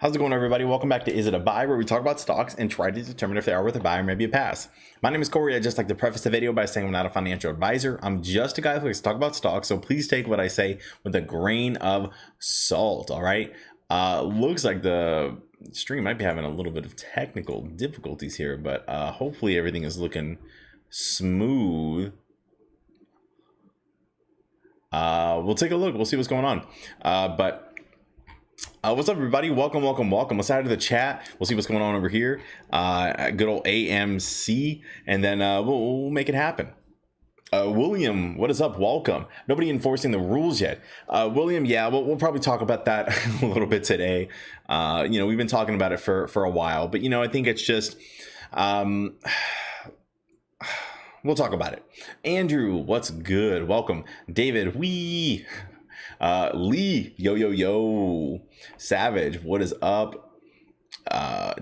How's it going, everybody? Welcome back to Is It a Buy, where we talk about stocks and try to determine if they are worth a buy or maybe a pass. My name is Corey. I just like to preface the video by saying I'm not a financial advisor. I'm just a guy who likes to talk about stocks, so please take what I say with a grain of salt, all right? Looks like the stream might be having a little bit of technical difficulties here, but hopefully everything is looking smooth. We'll take a look. We'll see what's going on. What's up, everybody? Welcome. Let's add to the chat. We'll see what's going on over here. Good old AMC, and then we'll make it happen. William, what is up? Welcome. Nobody enforcing the rules yet. William, yeah, we'll probably talk about that a little bit today. We've been talking about it for a while, but I think it's just we'll talk about it. Andrew, what's good? Welcome. David, Lee, yo. Savage, what is up?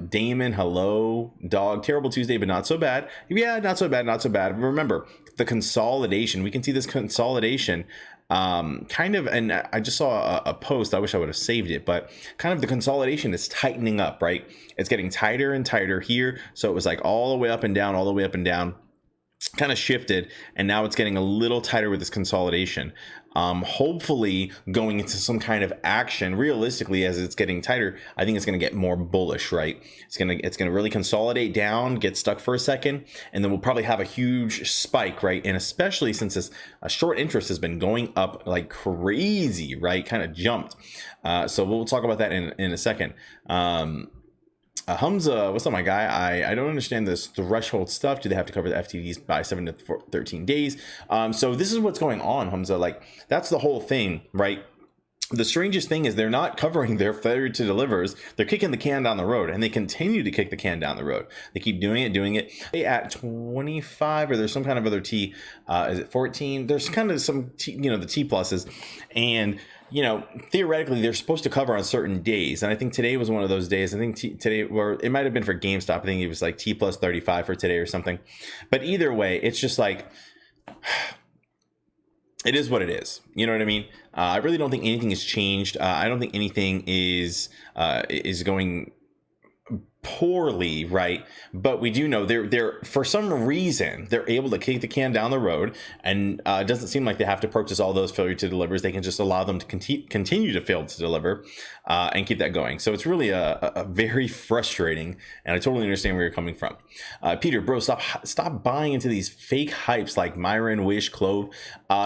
Damon, hello. Dog, terrible Tuesday, but not so bad. Yeah, not so bad. Remember, the consolidation. We can see this consolidation kind of, and I just saw a post. I wish I would have saved it, but kind of the consolidation is tightening up, right? It's getting tighter and tighter here. So it was like all the way up and down, kind of shifted, and now it's getting a little tighter with this consolidation. Hopefully going into some kind of action. Realistically, as it's getting tighter, I think it's going to get more bullish, right? It's going to really consolidate down, get stuck for a second, and then we'll probably have a huge spike, right? And especially since this short interest has been going up like crazy, right? Kind of jumped. So we'll talk about that in a second. Hamza, what's up, my guy? I don't understand this threshold stuff. Do they have to cover the FTDs by 7 to 13 days? So this is what's going on, Hamza. Like, that's the whole thing, right? The strangest thing is they're not covering their failure to delivers. They're kicking the can down the road, and they continue to kick the can down the road. They keep doing it. At 25, or there's some kind of other T. Is it 14? There's kind of some T, the T pluses, and theoretically they're supposed to cover on certain days. And I think today was one of those days. I think today, or it might have been for GameStop. I think it was like T plus 35 for today or something. But either way, it's just like, it is what it is. You know what I mean? I really don't think anything has changed. I don't think anything is going poorly, right? But we do know they're for some reason they're able to kick the can down the road, and it doesn't seem like they have to purchase all those failure to delivers. They can just allow them to continue to fail to deliver and keep that going. So it's really a very frustrating, and I totally understand where you're coming from. Peter, bro, stop buying into these fake hypes like MRIN, Wish, Clove.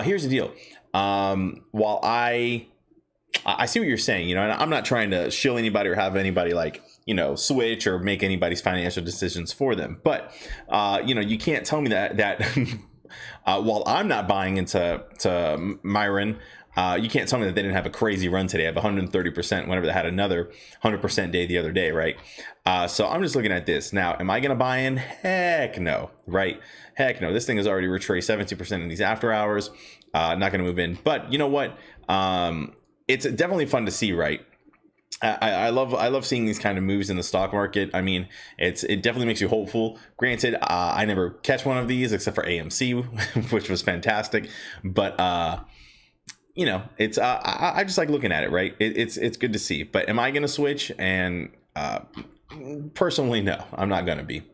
Here's the deal. While I see what you're saying, and I'm not trying to shill anybody or have anybody like switch or make anybody's financial decisions for them. But, you can't tell me that while I'm not buying into MRIN, you can't tell me that they didn't have a crazy run today of 130% whenever they had another 100% day the other day, right? So I'm just looking at this. Now, am I going to buy in? Heck no, right? Heck no. This thing has already retraced 72% in these after hours. Not going to move in. But you know what? It's definitely fun to see, right? I love seeing these kind of moves in the stock market. I mean, it definitely makes you hopeful. Granted, I never catch one of these except for AMC, which was fantastic. But it's I just like looking at it, right? It's good to see. But am I going to switch? And personally, no, I'm not going to be.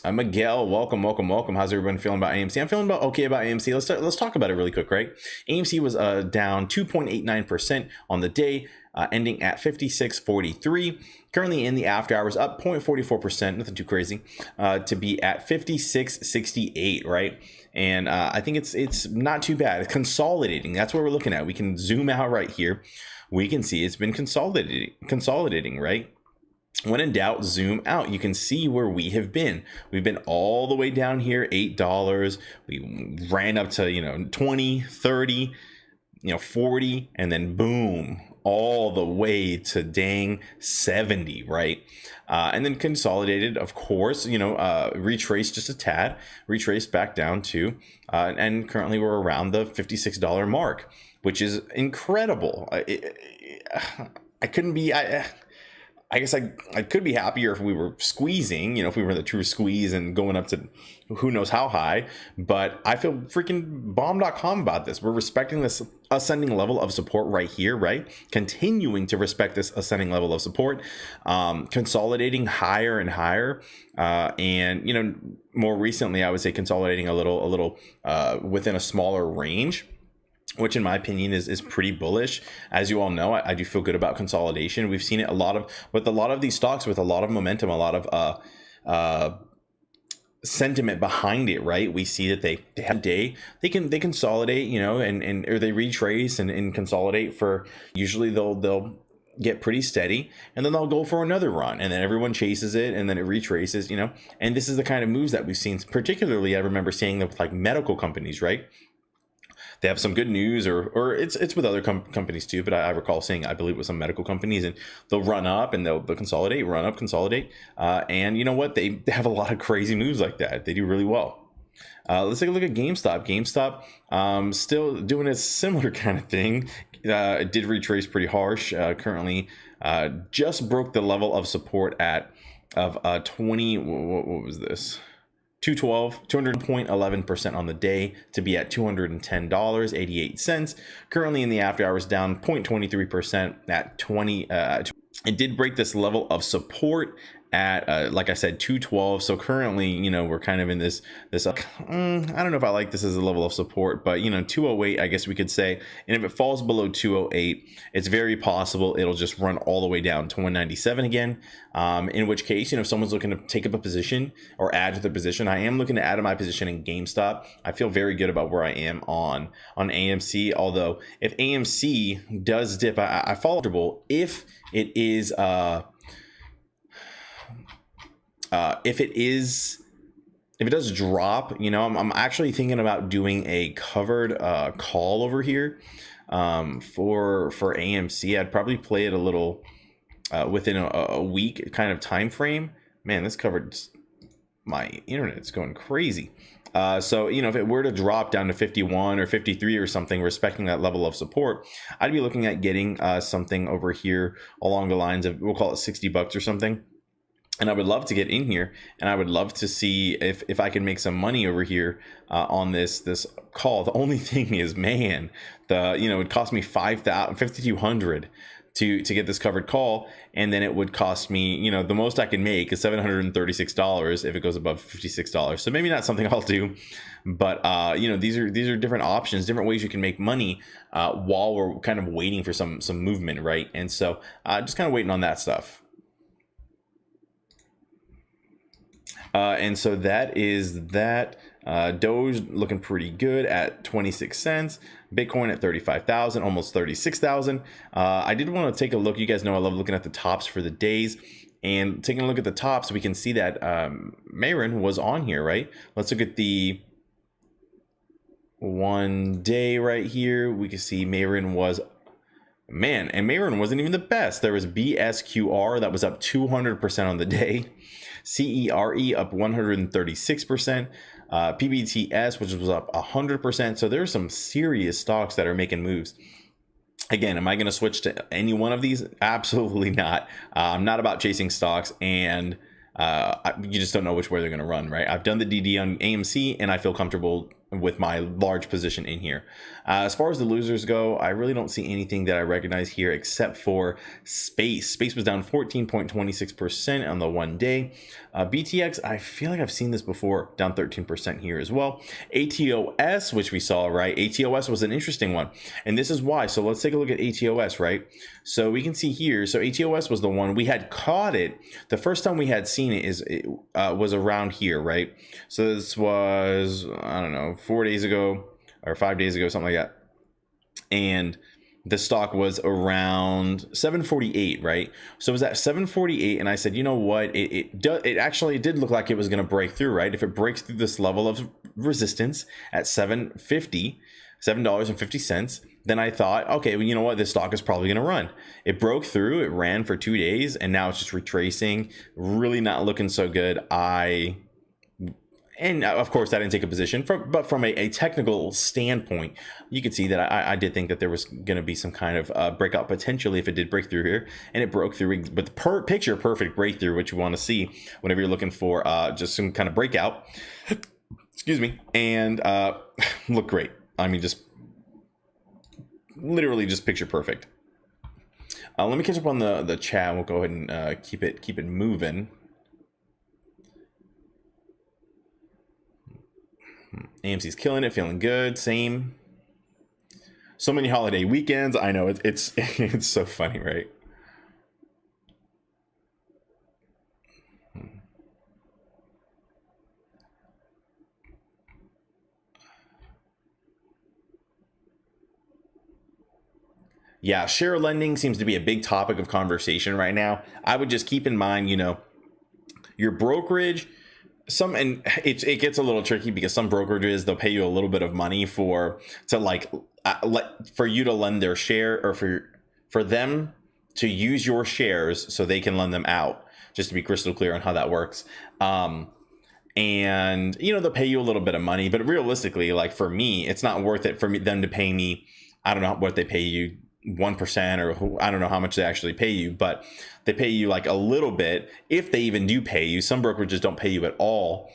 Miguel, welcome. How's everyone feeling about AMC? I'm feeling okay about AMC. Let's talk about it really quick, right? AMC was down 2.89% on the day, ending at 56.43. Currently in the after hours, up 0.44%, nothing too crazy, to be at 56.68, right? And I think it's not too bad. It's consolidating. That's what we're looking at. We can zoom out right here. We can see it's been consolidating, right? When in doubt, zoom out. You can see where we have been. We've been all the way down here, $8. We ran up to, 20, 30, 40, and then boom, all the way to dang 70, right? And then consolidated, of course, retraced just a tad, retraced back down to, and currently we're around the $56 mark, which is incredible. I couldn't be... I guess I could be happier if we were squeezing, if we were in the true squeeze and going up to who knows how high, but I feel freaking bomb.com about this. We're respecting this ascending level of support right here, right? Continuing to respect this ascending level of support, consolidating higher and higher. And, more recently, I would say consolidating a little within a smaller range, which in my opinion is pretty bullish. As you all know, I do feel good about consolidation. We've seen it with a lot of these stocks with a lot of momentum, a lot of sentiment behind it, right? We see that they have a day, they consolidate, and or they retrace and consolidate for, usually they'll get pretty steady, and then they'll go for another run, and then everyone chases it, and then it retraces, and this is the kind of moves that we've seen. Particularly, I remember seeing them with like medical companies, right? They have some good news, or it's with other companies too, but I recall seeing, I believe, with some medical companies, and they'll run up and they'll consolidate, run up, consolidate, and you know what? They have a lot of crazy moves like that. They do really well. Let's take a look at GameStop. GameStop, still doing a similar kind of thing. It did retrace pretty harsh. Currently, just broke the level of support of 20. What was this? 200.11% on the day to be at $210.88. Currently in the after hours, down 0.23% at 20. It did break this level of support at like I said, 212. So currently, we're kind of in this I don't know if I like this as a level of support, but 208, I guess we could say. And if it falls below 208, it's very possible it'll just run all the way down to 197 again. In which case, if someone's looking to take up a position or add to their position, I am looking to add to my position in GameStop. I feel very good about where I am on AMC. Although if AMC does dip, I fall comfortable if it is if it does drop, I'm actually thinking about doing a covered call over here for AMC. I'd probably play it a little within a week kind of time frame. Man, this covered, my internet's going crazy. So, if it were to drop down to 51 or 53 or something, respecting that level of support, I'd be looking at getting something over here along the lines of, we'll call it $60 or something. And I would love to get in here, and I would love to see if I can make some money over here on this call. The only thing is, man, it would cost me $5,200 to get this covered call, and then it would cost me, the most I can make is $736 if it goes above $56. So maybe not something I'll do, but these are different options, different ways you can make money while we're kind of waiting for some movement, right? And so just kind of waiting on that stuff. And so that is that. Doge looking pretty good at 26 cents. Bitcoin at 35,000, almost 36,000. I did want to take a look. You guys know I love looking at the tops for the days. And taking a look at the tops, we can see that MRIN was on here, right? Let's look at the 1 day right here. We can see MRIN was, man, and MRIN wasn't even the best. There was BSQR that was up 200% on the day. CERE up 136%, PBTS, which was up 100%. So there's some serious stocks that are making moves. Again, am I going to switch to any one of these? Absolutely not. I'm not about chasing stocks, and you just don't know which way they're going to run, right? I've done the DD on AMC, and I feel comfortable with my large position in here. As far as the losers go, I really don't see anything that I recognize here except for Space. Space was down 14.26% on the 1 day. BTX, I feel like I've seen this before, down 13% here as well. ATOS, which we saw, right? ATOS was an interesting one, and this is why. So let's take a look at ATOS, right? So we can see here, so ATOS was the one we had caught it. The first time we had seen it was around here, right? So this was, I don't know, 4 days ago or 5 days ago, something like that. And the stock was around 748, right? So it was at 748, and I said, you know what? It actually did look like it was going to break through, right? If it breaks through this level of resistance at $7.50, then I thought, okay, well, you know what? This stock is probably going to run. It broke through, it ran for 2 days, and now it's just retracing. Really not looking so good. and of course I didn't take a position but from a technical standpoint, you could see that I did think that there was going to be some kind of breakout potentially if it did break through here, and it broke through. But the picture perfect breakthrough, which you want to see whenever you're looking for just some kind of breakout, excuse me, and look great. I mean, just literally just picture perfect. Let me catch up on the chat. We'll go ahead and keep it moving. AMC's killing it, feeling good. Same. So many holiday weekends. I know it's it's so funny, right? Yeah, share lending seems to be a big topic of conversation right now. I would just keep in mind, your brokerage. And it gets a little tricky because some brokerages, they'll pay you a little bit of money for you to lend their share, or for them to use your shares so they can lend them out. Just to be crystal clear on how that works. And they'll pay you a little bit of money, but realistically, like for me, it's not worth it for them to pay me. I don't know what they pay you, 1%, or I don't know how much they actually pay you, but they pay you like a little bit, if they even do pay you. Some brokerages don't pay you at all.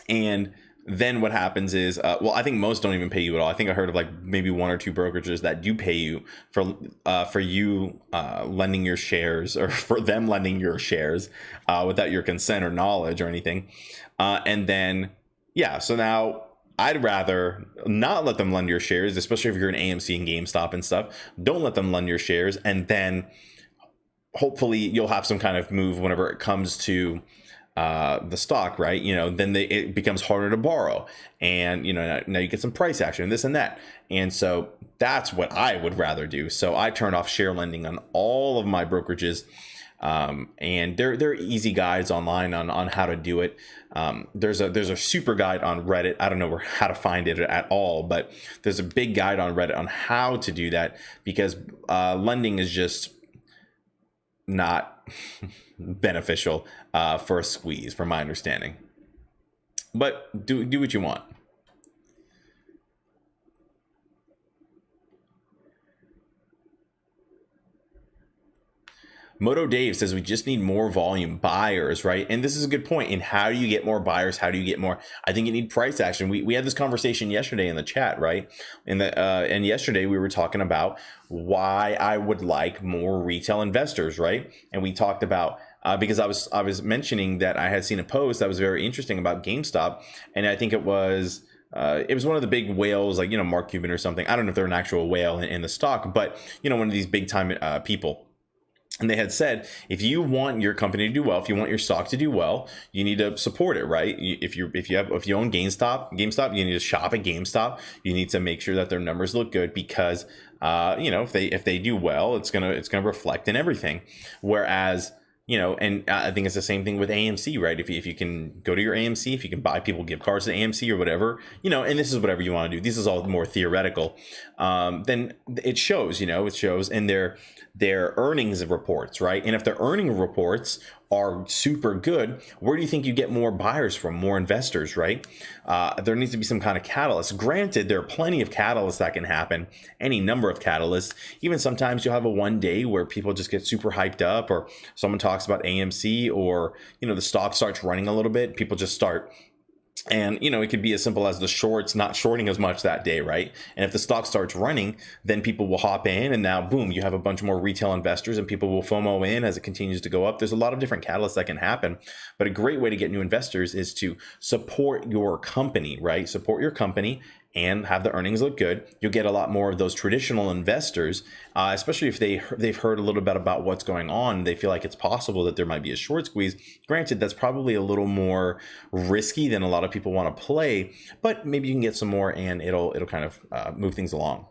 And then what happens is, I think most don't even pay you at all. I think I heard of like maybe 1 or 2 brokerages that do pay you for you lending your shares, or for them lending your shares without your consent or knowledge or anything. And then, so now I'd rather not let them lend your shares, especially if you're an AMC and GameStop and stuff. Don't let them lend your shares, and then hopefully you'll have some kind of move whenever it comes to the stock, right? Then it becomes harder to borrow, and now you get some price action, this and that, and so that's what I would rather do. So I turned off share lending on all of my brokerages. And there are easy guides online on how to do it. There's a super guide on Reddit. I don't know how to find it at all, but there's a big guide on Reddit on how to do that, because lending is just not beneficial for a squeeze, from my understanding. But do what you want. Moto Dave says we just need more volume, buyers, right? And this is a good point. And how do you get more buyers? How do you get more? I think you need price action. We had this conversation yesterday in the chat, right? And yesterday we were talking about why I would like more retail investors, right? And we talked about because I was mentioning that I had seen a post that was very interesting about GameStop, and I think it was one of the big whales, like Mark Cuban or something. I don't know if they're an actual whale in the stock, but one of these big time people. And they had said, if you want your company to do well, if you want your stock to do well, you need to support it, right? If you own GameStop, you need to shop at GameStop. You need to make sure that their numbers look good, because if they do well, it's gonna reflect in everything. Whereas and I think it's the same thing with AMC, right? If you can go to your AMC, if you can buy people gift cards to AMC or whatever, and this is whatever you want to do. This is all more theoretical. Then it shows, it shows in their earnings reports, right? And if their earning reports are super good, where do you think you get more buyers from, more investors, right? There needs to be some kind of catalyst. Granted, there are plenty of catalysts that can happen, any number of catalysts. Even sometimes you'll have a one day where people just get super hyped up, or someone talks about AMC, or the stock starts running a little bit, people just start. And it could be as simple as the shorts not shorting as much that day, right? And if the stock starts running, then people will hop in, and now boom, you have a bunch more retail investors, and people will FOMO in as it continues to go up. There's a lot of different catalysts that can happen, but a great way to get new investors is to support your company, right? Support your company and have the earnings look good. You'll get a lot more of those traditional investors, especially if they've heard a little bit about what's going on. They feel like it's possible that there might be a short squeeze. Granted, that's probably a little more risky than a lot of people want to play, but maybe you can get some more, and it'll kind of move things along.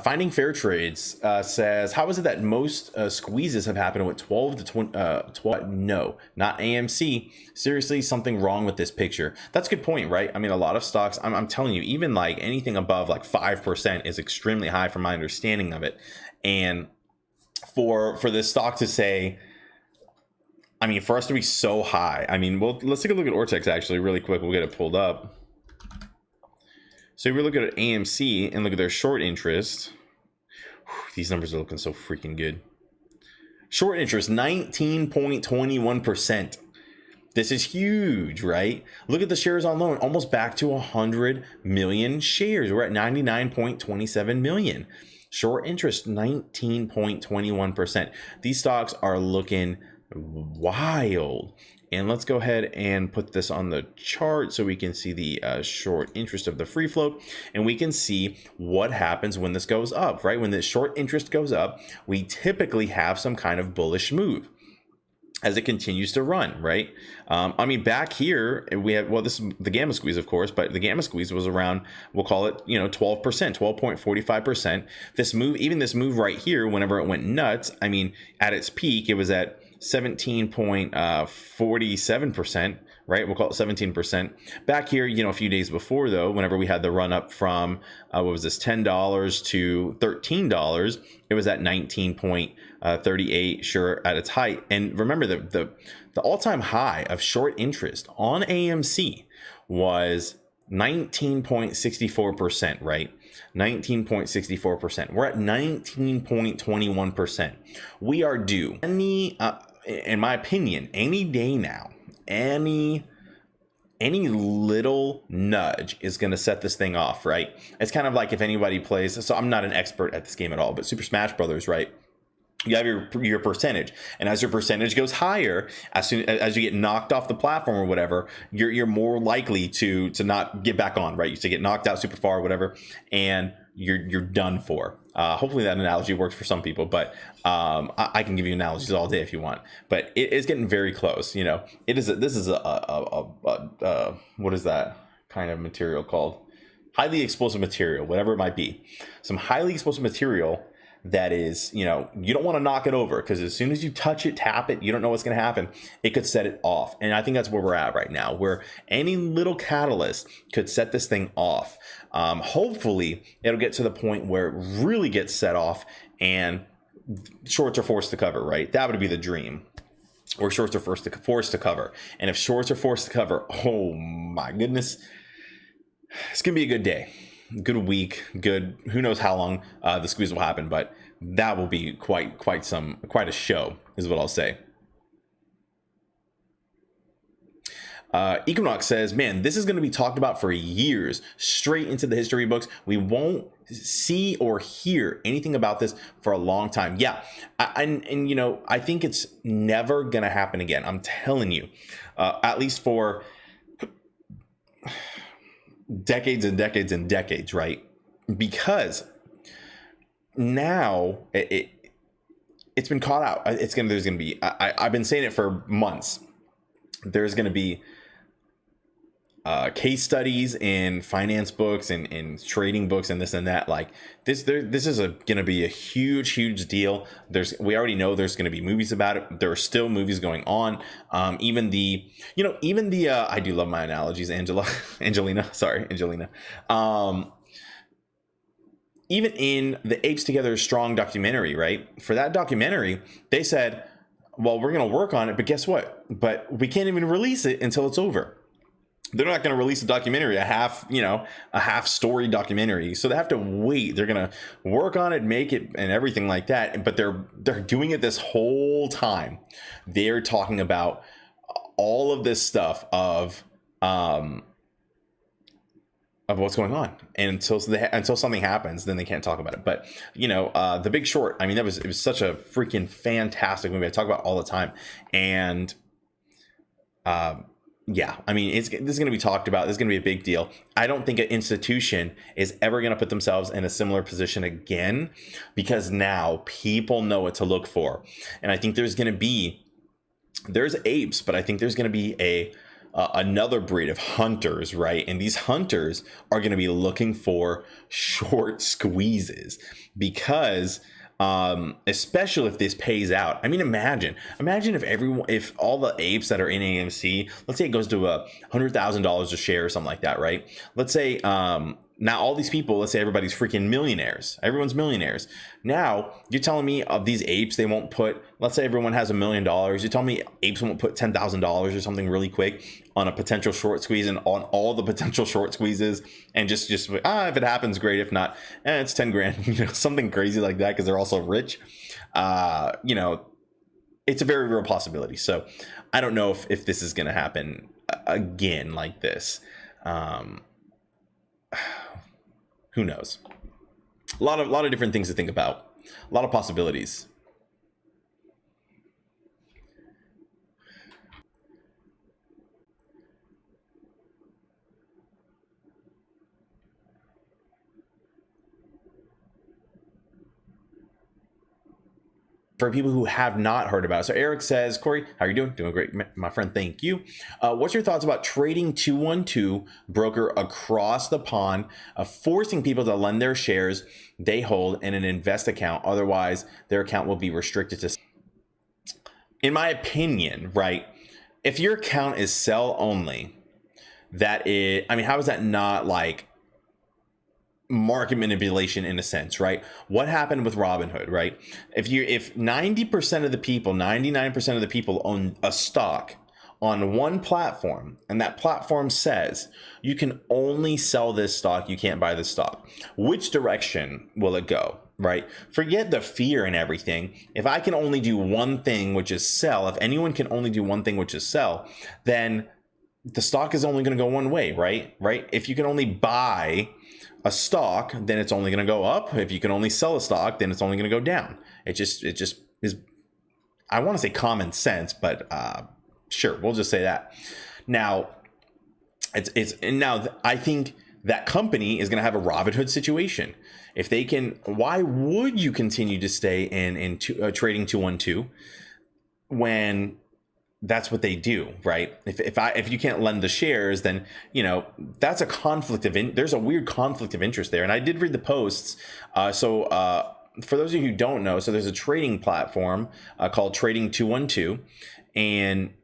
Finding Fair Trades says, how is it that most squeezes have happened with 12 to 20? 12? No, not AMC. Seriously, something wrong with this picture. That's a good point, right? I mean, a lot of stocks, I'm telling you, even like anything above like 5% is extremely high from my understanding of it. And for this stock to say, I mean, for us to be so high, I mean, well, let's take a look at Ortex actually really quick. We'll get it pulled up. So if we look at AMC and look at their short interest, these numbers are looking so freaking good. Short interest, 19.21%. This is huge, right? Look at the shares on loan, almost back to 100 million shares. We're at 99.27 million. Short interest, 19.21%. These stocks are looking wild. And let's go ahead and put this on the chart so we can see the short interest of the free float, and we can see what happens when this goes up, right? When the short interest goes up, we typically have some kind of bullish move as it continues to run, right? I mean, back here we have, well, this is the gamma squeeze, of course, but the gamma squeeze was around, we'll call it, 12%, 12.45%. This move, even this move right here, whenever it went nuts, I mean, at its peak, it was at 17.47%, right? We'll call it 17%. Back here, a few days before, though, whenever we had the run up from, what was this, $10 to $13, it was at 19.38, sure, at its height. And remember, the all-time high of short interest on AMC was 19.64%, right? 19.64%. We're at 19.21%. We are due in my opinion, any day now, any little nudge is going to set this thing off, right? It's kind of like if anybody plays, so I'm not an expert at this game at all, but Super Smash Brothers, right? You have your percentage, and as your percentage goes higher, as soon as you get knocked off the platform or whatever, you're more likely to not get back on, right? You to get knocked out super far or whatever, and you're done for. Hopefully that analogy works for some people, but I can give you analogies all day if you want. But it is getting very close. This is a what is that kind of material called? Highly explosive material, whatever it might be. Some highly explosive material that is, you don't want to knock it over, because as soon as you touch it, tap it, you don't know what's going to happen. It could set it off. And I think that's where we're at right now, where any little catalyst could set this thing off. Hopefully it'll get to the point where it really gets set off and shorts are forced to cover, right? That would be the dream. Or shorts are forced to cover. And if shorts are forced to cover, oh my goodness, it's going to be a good day. Good week, good, who knows how long the squeeze will happen, but that will be quite a show, is what I'll say. Equinox says, man, this is going to be talked about for years, straight into the history books. We won't see or hear anything about this for a long time. Yeah, I think it's never going to happen again. I'm telling you, at least for decades and decades and decades, right? Because now it's been caught out. There's going to be, I've been saying it for months. There's going to be case studies in finance books and in trading books and this and that. Like this is going to be a huge deal. We already know there's going to be movies about it. There are still movies going on. Even the I do love my analogies, Angelina. Even in the Apes Together Strong documentary, right? For that documentary, they said, well, we're going to work on it, but guess what? But we can't even release it until it's over. They're not going to release a documentary, a half story documentary. So they have to wait. They're going to work on it, make it, and everything like that. But they're doing it this whole time. They're talking about all of this stuff of what's going on, and until something happens, then they can't talk about it. But The Big Short, I mean, it was such a freaking fantastic movie. I talk about it all the time, and yeah, I mean, this is going to be talked about. This is going to be a big deal. I don't think an institution is ever going to put themselves in a similar position again, because now people know what to look for. And I think there's apes, but I think there's going to be a another breed of hunters, right? And these hunters are going to be looking for short squeezes because especially if this pays out. I mean, imagine if all the apes that are in AMC, let's say it goes to $100,000 a share or something like that, right? Let's say now all these people, let's say everybody's freaking millionaires. Everyone's millionaires. Now you're telling me of these apes, they won't put, let's say everyone has $1 million. You're telling me apes won't put $10,000 or something really quick on a potential short squeeze and on all the potential short squeezes, and just if it happens, great. If not, it's 10 grand, something crazy like that, because they're also rich. It's a very real possibility. So I don't know if this is going to happen again like this. Who knows? A lot of different things to think about. A lot of possibilities. For people who have not heard about it. So Eric says, Corey, how are you doing? Doing great, my friend. Thank you. What's your thoughts about trading 212 broker across the pond, forcing people to lend their shares they hold in an invest account? Otherwise, their account will be restricted to. In my opinion, right? If your account is sell only, how is that not like market manipulation in a sense, right? What happened with Robinhood, right? If 90% of the people, 99% of the people own a stock on one platform, and that platform says you can only sell this stock, you can't buy this stock, which direction will it go, right? Forget the fear and everything. If I can only do one thing, which is sell, if anyone can only do one thing, which is sell, then the stock is only going to go one way, right? If you can only buy a stock, then it's only going to go up. If you can only sell a stock, then it's only going to go down. It just is, I want to say common sense, but sure, we'll just say that. Now I think that company is going to have a Robinhood situation. If they can, why would you continue to stay in trading 212 when that's what they do, right? If you can't lend the shares, then that's a conflict of there's a weird conflict of interest there. And I did read the posts. So for those of you who don't know, so there's a trading platform called Trading 212, and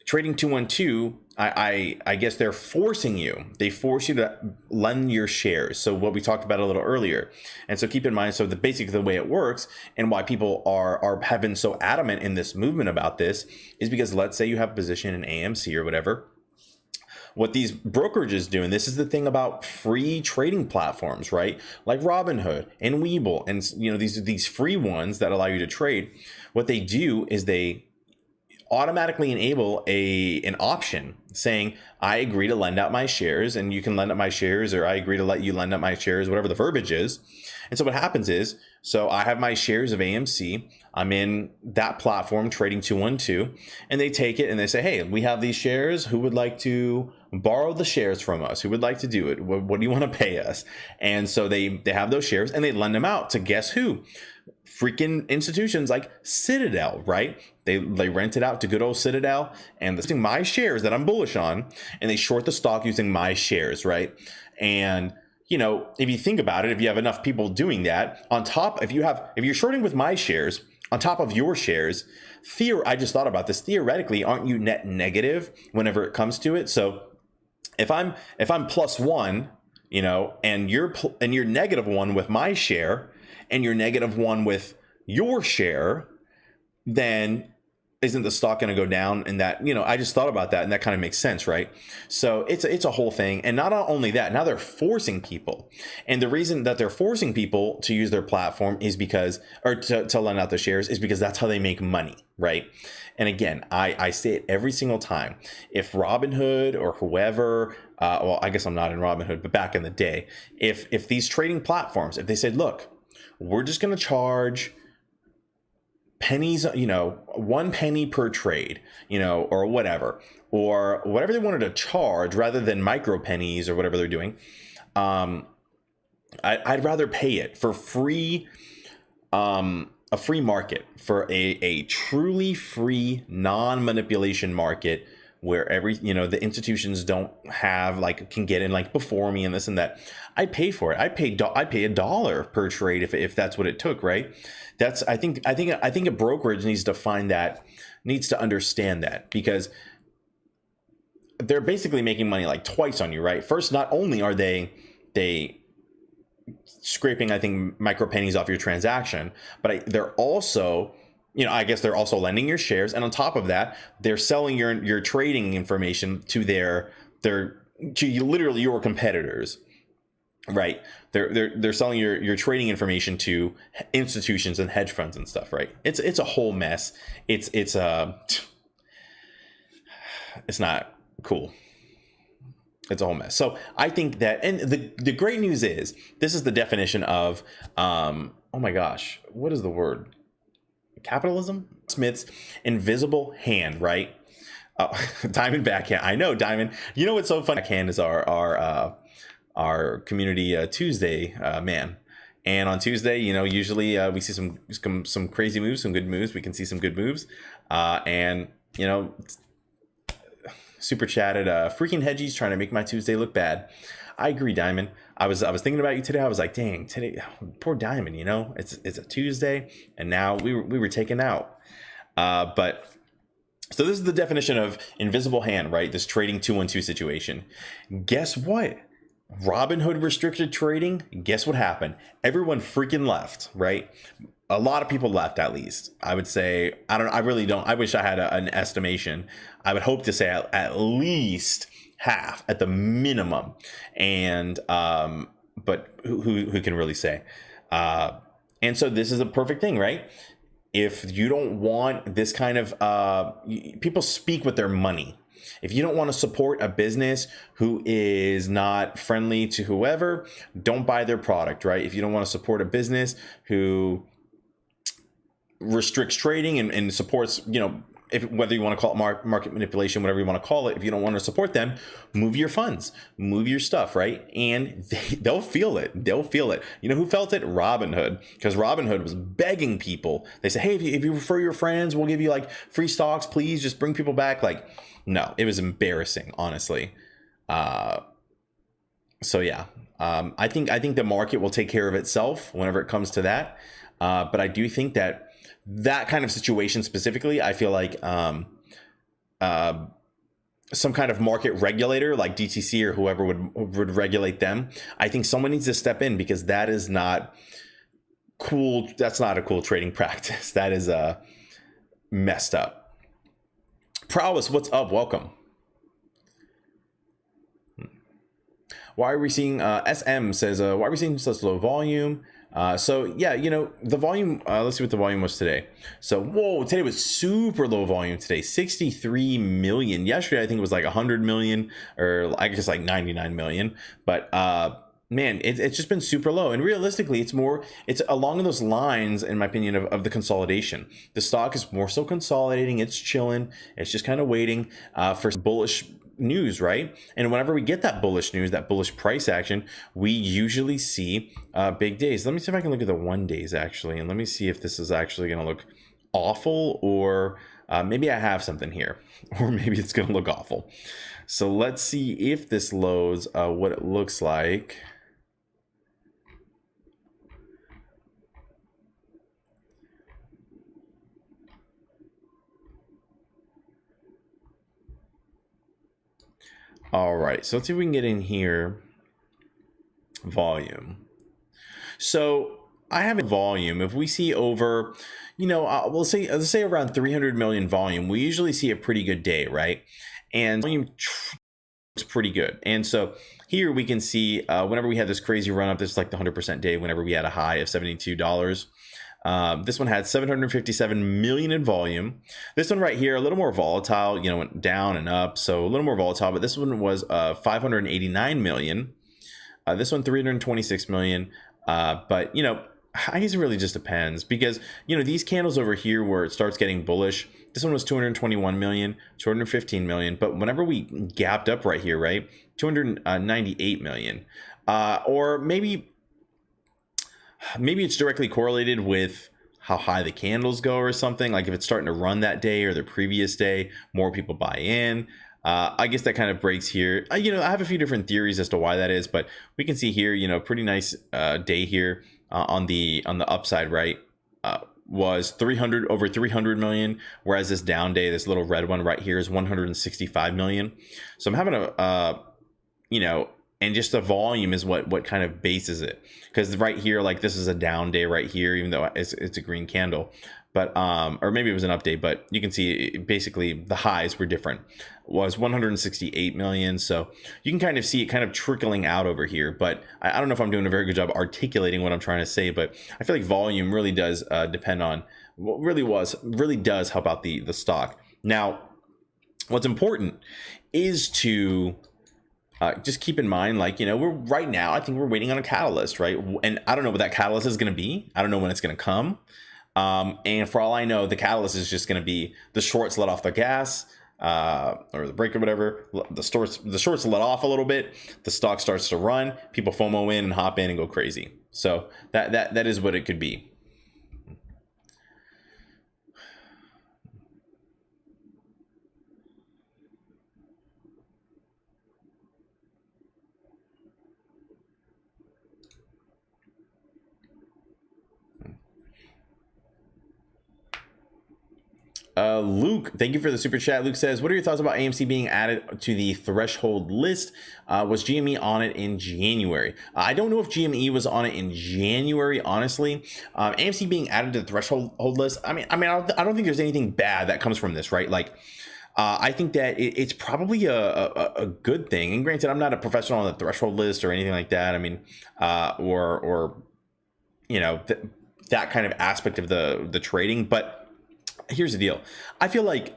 Trading 212, I guess they force you to lend your shares. So what we talked about a little earlier. And so keep in mind, so basically the way it works and why people have been so adamant in this movement about this is because let's say you have a position in AMC or whatever. What these brokerages do, and this is the thing about free trading platforms, right? Like Robinhood and Webull, and these free ones that allow you to trade. What they do is they automatically enable an option saying, I agree to lend out my shares, and you can lend out my shares, or I agree to let you lend out my shares, whatever the verbiage is. And so what happens is, so I have my shares of AMC, I'm in that platform, Trading 212, and they take it and they say, hey, we have these shares, who would like to borrow the shares from us? Who would like to do it? What do you want to pay us? And so they have those shares and they lend them out to guess who? Freaking institutions like Citadel, right? They rent it out to good old Citadel, and they're using my shares that I'm bullish on, and they short the stock using my shares, right? And if you think about it, if you have enough people doing that, on top, if you're shorting with my shares on top of your shares, I just thought about this. Theoretically, aren't you net negative whenever it comes to it? So if I'm +1, and you're -1 with my share, and you're -1 with your share, then isn't the stock going to go down? And that, I just thought about that, and that kind of makes sense, right? So it's a whole thing. And not only that, now they're forcing people. And the reason that they're forcing people to use their platform is because, or to lend out the shares, is because that's how they make money, right? And again, I say it every single time. If Robinhood or whoever, well, I guess I'm not in Robinhood, but back in the day, if these trading platforms, if they said, look, we're just going to charge pennies, 1 penny per trade, or whatever they wanted to charge rather than micro pennies or whatever they're doing. I'd rather pay it for free, a free market, for a truly free non-manipulation market where the institutions don't have can get in before me and this and that. I pay for it. I pay $1 per trade if that's what it took, right? That's I think a brokerage needs to understand that, because they're basically making money twice on you, right? First, not only are they scraping, I think, micro pennies off your transaction, but they're also, I guess they're also lending your shares, and on top of that, they're selling your trading information to literally your competitors, right? They're selling your trading information to institutions and hedge funds and stuff, right? It's a whole mess. It's not cool. It's a whole mess. So I think that, and the great news is, this is the definition of, oh my gosh, what is the word? Capitalism? Smith's invisible hand, right? Diamond backhand. I know, Diamond. You know what's so funny? Backhand is our community Tuesday man. And on Tuesday, usually we see some crazy moves, some good moves. We can see some good moves, and super chatted, freaking hedgies trying to make my Tuesday look bad. I agree, Diamond. I was thinking about you today. I was like, dang, today, poor Diamond. It's a Tuesday, and now we were taken out. But so this is the definition of invisible hand, right? This trading 2-1-2 situation. Guess what? Robinhood restricted trading. Guess what happened? Everyone freaking left, right? A lot of people left, at least. I would say, I really don't. I wish I had an estimation. I would hope to say at least half at the minimum. And, but who can really say? And so this is a perfect thing, right? If you don't want this kind of, people speak with their money. If you don't want to support a business who is not friendly to whoever, don't buy their product, right? If you don't want to support a business who restricts trading and supports, whether you want to call it market manipulation, whatever you want to call it, if you don't want to support them, move your funds, move your stuff, right? And they'll feel it. They'll feel it. You know who felt it? Robinhood, because Robinhood was begging people. They said, hey, if you refer your friends, we'll give you free stocks. Please just bring people back. No, it was embarrassing, honestly. So yeah, I think the market will take care of itself whenever it comes to that. But I do think that kind of situation specifically, I feel like some kind of market regulator like DTC or whoever would regulate them. I think someone needs to step in, because that is not cool. That's not a cool trading practice. That is messed up. Prowess, what's up? Welcome. Why are we seeing SM says why are we seeing such low volume? So yeah, the volume, let's see what the volume was today. So whoa, today was super low volume today, 63 million. Yesterday I think it was 100 million, or I guess 99 million. But man, it's just been super low. And realistically, it's along those lines, in my opinion, of the consolidation. The stock is more so consolidating. It's chilling. It's just kind of waiting for bullish news, right? And whenever we get that bullish news, that bullish price action, we usually see big days. Let me see if I can look at the 1 days actually, and let me see if this is actually going to look awful, or maybe I have something here, or maybe it's going to look awful. So let's see if this loads what it looks like. All right, so let's see if we can get in here. Volume. So I have a volume. If we see over, let's say around 300 million volume, we usually see a pretty good day, right? And volume is pretty good. And so here we can see whenever we had this crazy run up, this is the 100% day, whenever we had a high of $72. This one had 757 million in volume. This one right here, a little more volatile, went down and up, so a little more volatile, but this one was 589 million. This one 326 million. But I guess it really just depends, because these candles over here where it starts getting bullish, this one was 221 million, 215 million, but whenever we gapped up right here, right, 298 million, or maybe it's directly correlated with how high the candles go or something. If it's starting to run that day or the previous day, more people buy in. I guess that kind of breaks here. You know, I have a few different theories as to why that is, but we can see here, you know, pretty nice day here on the upside, right? Was 300 over 300 million, whereas this down day, this little red one right here, is 165 million. So I'm having a you know, and just the volume is what kind of bases it, because right here, like, this is a down day right here, even though it's a green candle, but or maybe it was an up day, but you can see basically the highs were different. Was 168 million, so you can kind of see it kind of trickling out over here. But I don't know if I'm doing a very good job articulating what I'm trying to say, but I feel like volume really does depend on what really does help out the stock. Now, what's important is to just keep in mind, like, you know, we're right now, I think we're waiting on a catalyst, right? And I don't know what that catalyst is going to be. I don't know when it's going to come. And for all I know, the catalyst is just going to be the shorts let off the gas, or the brake or whatever. The shorts let off a little bit. The stock starts to run. People FOMO in and hop in and go crazy. So that is what it could be. Luke, thank you for the super chat. Luke says, what are your thoughts about AMC being added to the threshold list? Was GME on it in January? I don't know if GME was on it in January, honestly. AMC being added to the threshold list, I mean, I don't think there's anything bad that comes from this, right? Like, I think that it's probably a good thing. And granted, I'm not a professional on the threshold list or anything like that. I mean, or you know, that kind of aspect of the trading, but here's the deal. I feel like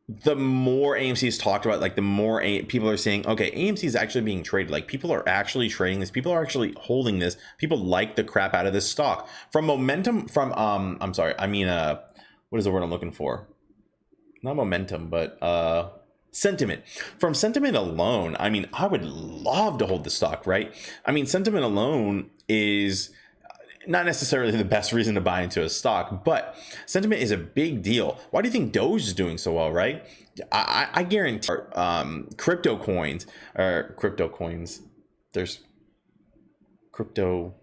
the more AMC is talked about, like, the more people are saying, okay, AMC is actually being traded. Like, people are actually trading this. People are actually holding this. People like the crap out of this stock. From momentum, from I'm sorry, I mean, what is the word I'm looking for? Not momentum, but sentiment. From sentiment alone, I mean, I would love to hold the stock, right? I mean, sentiment alone is not necessarily the best reason to buy into a stock, but sentiment is a big deal. Why do you think Doge is doing so well, right? I guarantee crypto coins. There's cryptos.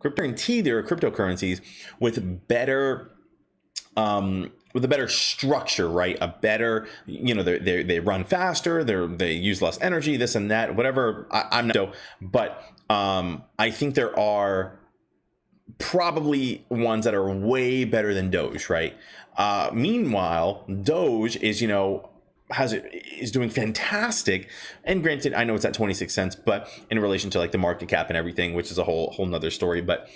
Guarantee there are cryptocurrencies with better with a better structure, right? A better, you know, they run faster, they use less energy, this and that, whatever. I'm not, but I think there are probably ones that are way better than Doge, right? Meanwhile, Doge is, you know, is doing fantastic, and granted, I know it's at 26 cents, but in relation to like the market cap and everything, which is a whole nother story, but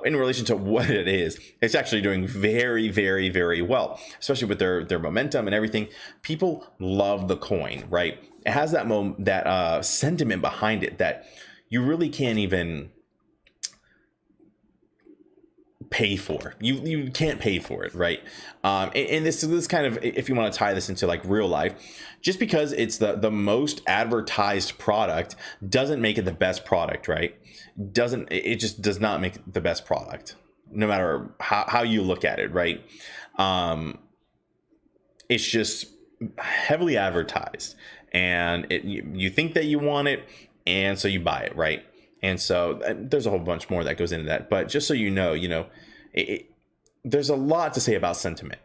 in relation to what it is, it's actually doing very, very, very well, especially with their momentum and everything. People love the coin, right? It has that sentiment behind it that you really can't even pay for. You can't pay for it, right? And this kind of, if you want to tie this into like real life, just because it's the most advertised product doesn't make it the best product, right? It just does not make the best product, no matter how you look at it, right? It's just heavily advertised, and you think that you want it, and so you buy it, right? And so there's a whole bunch more that goes into that. But just so you know, there's a lot to say about sentiment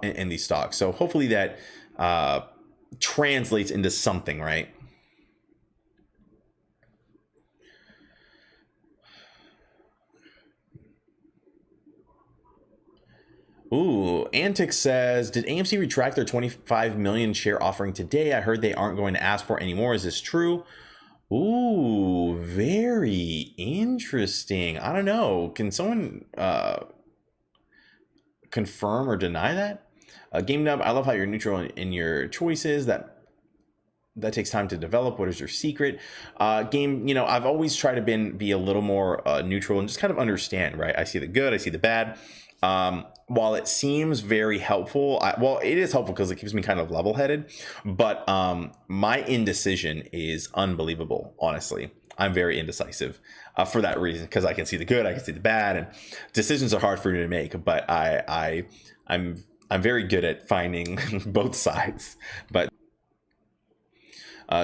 in these stocks. So hopefully that translates into something, right? Ooh, Antix says, did AMC retract their 25 million share offering today? I heard they aren't going to ask for any more. Is this true? Ooh, very interesting. I don't know. Can someone confirm or deny that? GameNub, I love how you're neutral in your choices. That takes time to develop. What is your secret? I've always tried to be a little more neutral and just kind of understand, right? I see the good, I see the bad. While it seems very helpful, it is helpful because it keeps me kind of level-headed, but my indecision is unbelievable, honestly. I'm very indecisive for that reason, because I can see the good, I can see the bad, and decisions are hard for me to make, but I'm I'm very good at finding both sides, but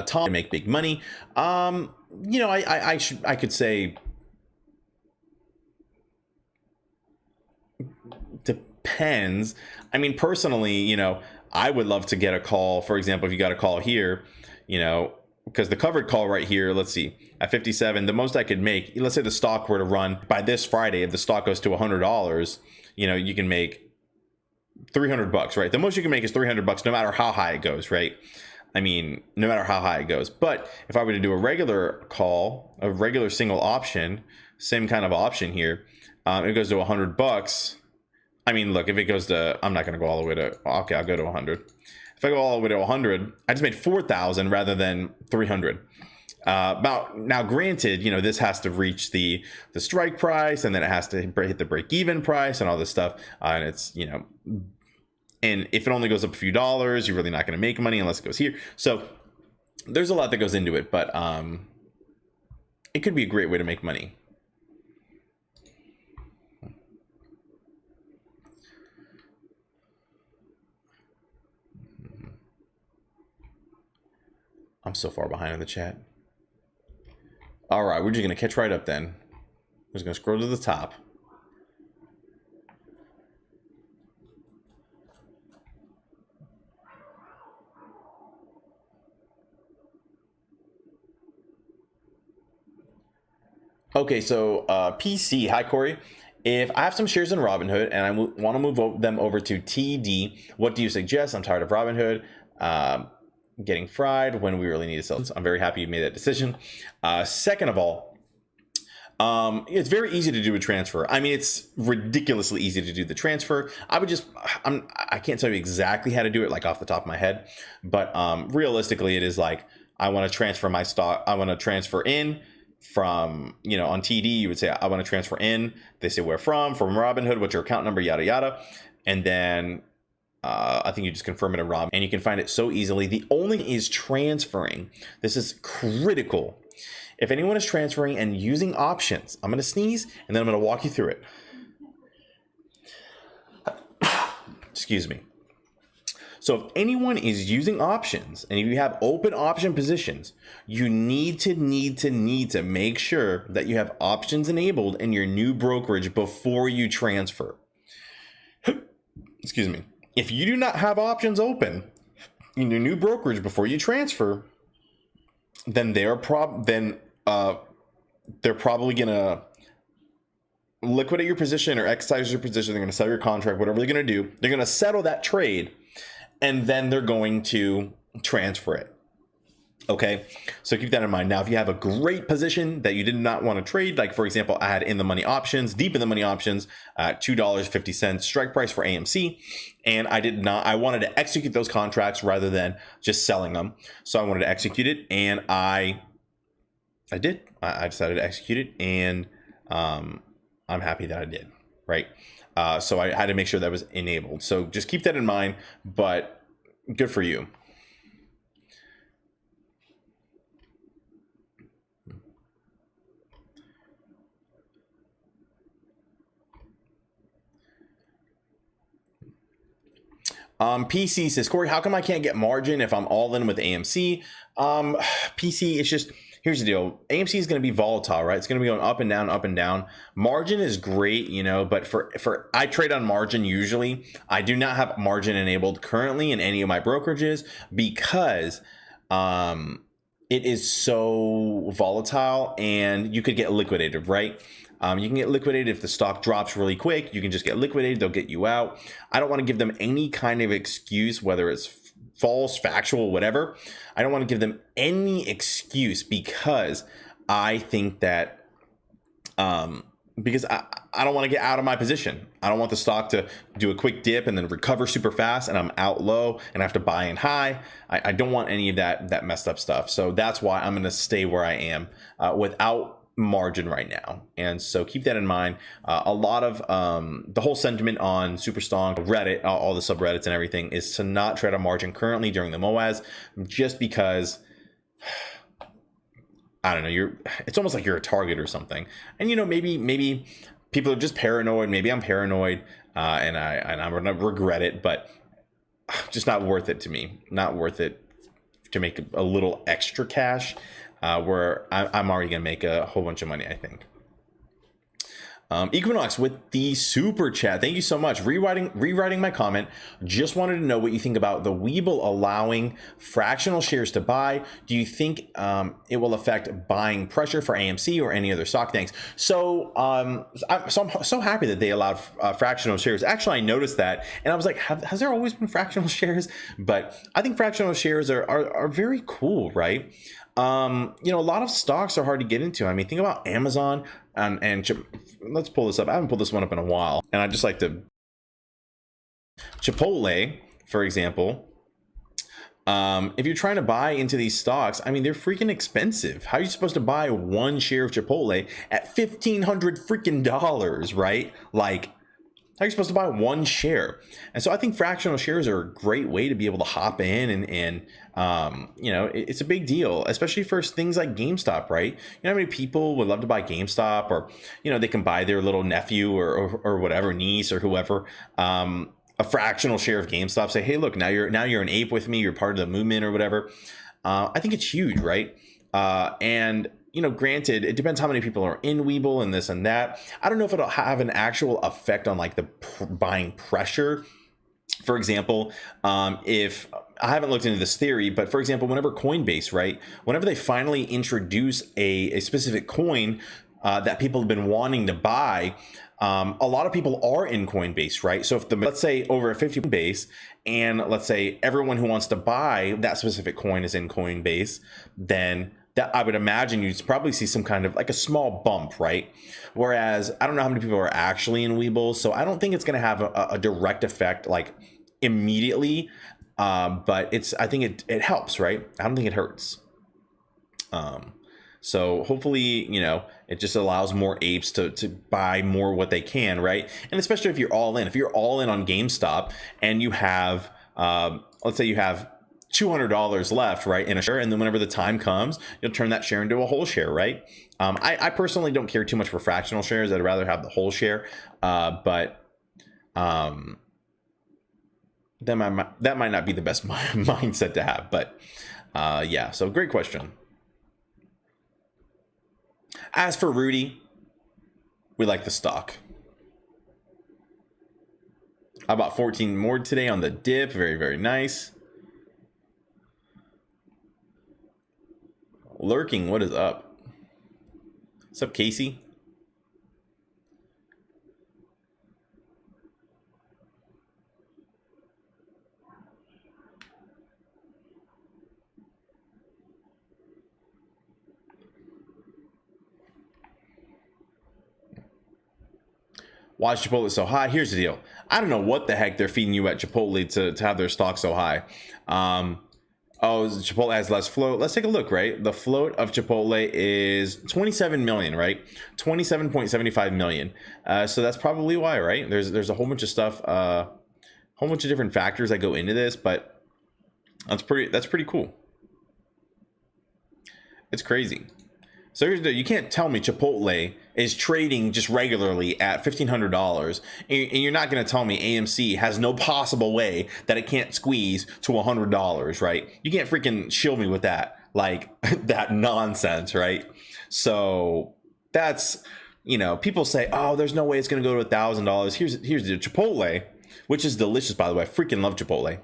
Tom make big money. You know, I could say depends. I mean, personally, you know, I would love to get a call. For example, if you got a call here, you know, because the covered call right here, let's see, at 57, the most I could make, let's say the stock were to run by this Friday, if the stock goes to $100, you know, you can make $300, right? The most you can make is $300 no matter how high it goes, right? I mean, no matter how high it goes. But if I were to do a regular call, a regular single option, same kind of option here, it goes to $100. I mean, look, if it goes to, I'm not going to go all the way to, okay, I'll go to 100. If I go all the way to 100, I just made 4,000 rather than 300. Now, granted, you know, this has to reach the strike price, and then it has to hit the break-even price and all this stuff. And it's, you know, and if it only goes up a few dollars, you're really not going to make money unless it goes here. So there's a lot that goes into it, but it could be a great way to make money. I'm so far behind in the chat. All right, we're just going to catch right up then. We're just going to scroll to the top. Okay, so PC, hi Corey. If I have some shares in Robinhood and I want to move them over to TD, what do you suggest? I'm tired of Robinhood getting fried when we really need to sell. So I'm very happy you made that decision. Second of all, it's very easy to do a transfer. I mean, it's ridiculously easy to do the transfer. I can't tell you exactly how to do it, like off the top of my head, but realistically, it is like, I want to transfer my stock. I want to transfer in from, you know, on TD, you would say, I want to transfer in. They say, where from Robinhood, what's your account number, yada, yada. And then I think you just confirm it in Rob, and you can find it so easily. The only thing is transferring. This is critical. If anyone is transferring and using options, I'm going to sneeze and then I'm going to walk you through it. Excuse me. So if anyone is using options and if you have open option positions, you need to make sure that you have options enabled in your new brokerage before you transfer. Excuse me. If you do not have options open in your new brokerage before you transfer, then they're probably gonna liquidate your position or exercise your position. They're gonna sell your contract, whatever they're gonna do. They're gonna settle that trade, and then they're going to transfer it. Okay, so keep that in mind. Now, if you have a great position that you did not want to trade, like for example, I had in the money options, deep in the money options, $2.50 strike price for AMC, and I wanted to execute those contracts rather than just selling them. So I wanted to execute it, and I did. I decided to execute it, and I'm happy that I did. Right. So I had to make sure that was enabled. So just keep that in mind. But good for you. PC says, Corey, how come I can't get margin if I'm all in with AMC? PC, it's just, here's the deal. AMC is going to be volatile, right? It's going to be going up and down, up and down. Margin is great, you know, but for I trade on margin usually. I do not have margin enabled currently in any of my brokerages because it is so volatile and you could get liquidated, right? You can get liquidated if the stock drops really quick. You can just get liquidated. They'll get you out. I don't want to give them any kind of excuse, whether it's false, factual, whatever. I don't want to give them any excuse because I think that because I don't want to get out of my position. I don't want the stock to do a quick dip and then recover super fast and I'm out low and I have to buy in high. I don't want any of that messed up stuff. So that's why I'm going to stay where I am without margin right now. And so keep that in mind. A lot of the whole sentiment on Superstrong, Reddit, all the subreddits and everything is to not trade on margin currently during the MOAS, just because I don't know, it's almost like you're a target or something. And you know, maybe people are just paranoid. Maybe I'm paranoid. and I'm gonna regret it, but just not worth it to me. Not worth it to make a little extra cash, where I'm already gonna make a whole bunch of money, I think. Equinox with the super chat. Thank you so much. Rewriting my comment. Just wanted to know what you think about the Webull allowing fractional shares to buy. Do you think it will affect buying pressure for AMC or any other stock? Thanks. So I'm so happy that they allowed fractional shares. Actually, I noticed that, and I was like, has there always been fractional shares? But I think fractional shares are very cool, right? A lot of stocks are hard to get into. I mean, think about Amazon and let's pull this up. I haven't pulled this one up in a while, and I just like to Chipotle, for example. If you're trying to buy into these stocks, I mean, they're freaking expensive. How are you supposed to buy one share of Chipotle at $1,500 freaking dollars, right? Like, how are you supposed to buy one share? And so I think fractional shares are a great way to be able to hop in and it's a big deal, especially for things like GameStop, right? You know how many people would love to buy GameStop, or, they can buy their little nephew or whatever, niece or whoever, a fractional share of GameStop, say, hey, look, now you're an ape with me. You're part of the movement or whatever. I think it's huge, right? And granted, it depends how many people are in Webull and this and that. I don't know if it'll have an actual effect on like the buying pressure. For example, if I haven't looked into this theory, but for example, whenever Coinbase, right, whenever they finally introduce a specific coin that people have been wanting to buy, a lot of people are in Coinbase, right? So if let's say over a 50 base, and let's say everyone who wants to buy that specific coin is in Coinbase, then that I would imagine you'd probably see some kind of like a small bump, right? Whereas I don't know how many people are actually in Webull, so I don't think it's going to have a direct effect like immediately, but I think it helps, right? I don't think it hurts. So hopefully, it just allows more apes to buy more what they can, right? And especially if you're all in on GameStop and you have, let's say you have $200 left, right, in a share, and then whenever the time comes, you'll turn that share into a whole share, right? I personally don't care too much for fractional shares. I'd rather have the whole share, but that might not be the best mindset to have. But yeah, so great question. As for Rudy, we like the stock. I bought 14 more today on the dip. Very, very nice. Lurking, what is up? What's up, Casey? Why is Chipotle so high? Here's the deal. I don't know what the heck they're feeding you at Chipotle to have their stock so high. Chipotle has less float. Let's take a look, right? The float of Chipotle is 27 million, right? 27.75 million. So that's probably why, right? There's a whole bunch of stuff, a whole bunch of different factors that go into this, but that's pretty cool. It's crazy. So here's the deal. You can't tell me Chipotle is trading just regularly at $1,500, and you're not going to tell me AMC has no possible way that it can't squeeze to $100, right? You can't freaking shield me with that, like that nonsense, right? So that's, people say, oh, there's no way it's going to go to $1,000. Here's the Chipotle, which is delicious, by the way. I freaking love Chipotle.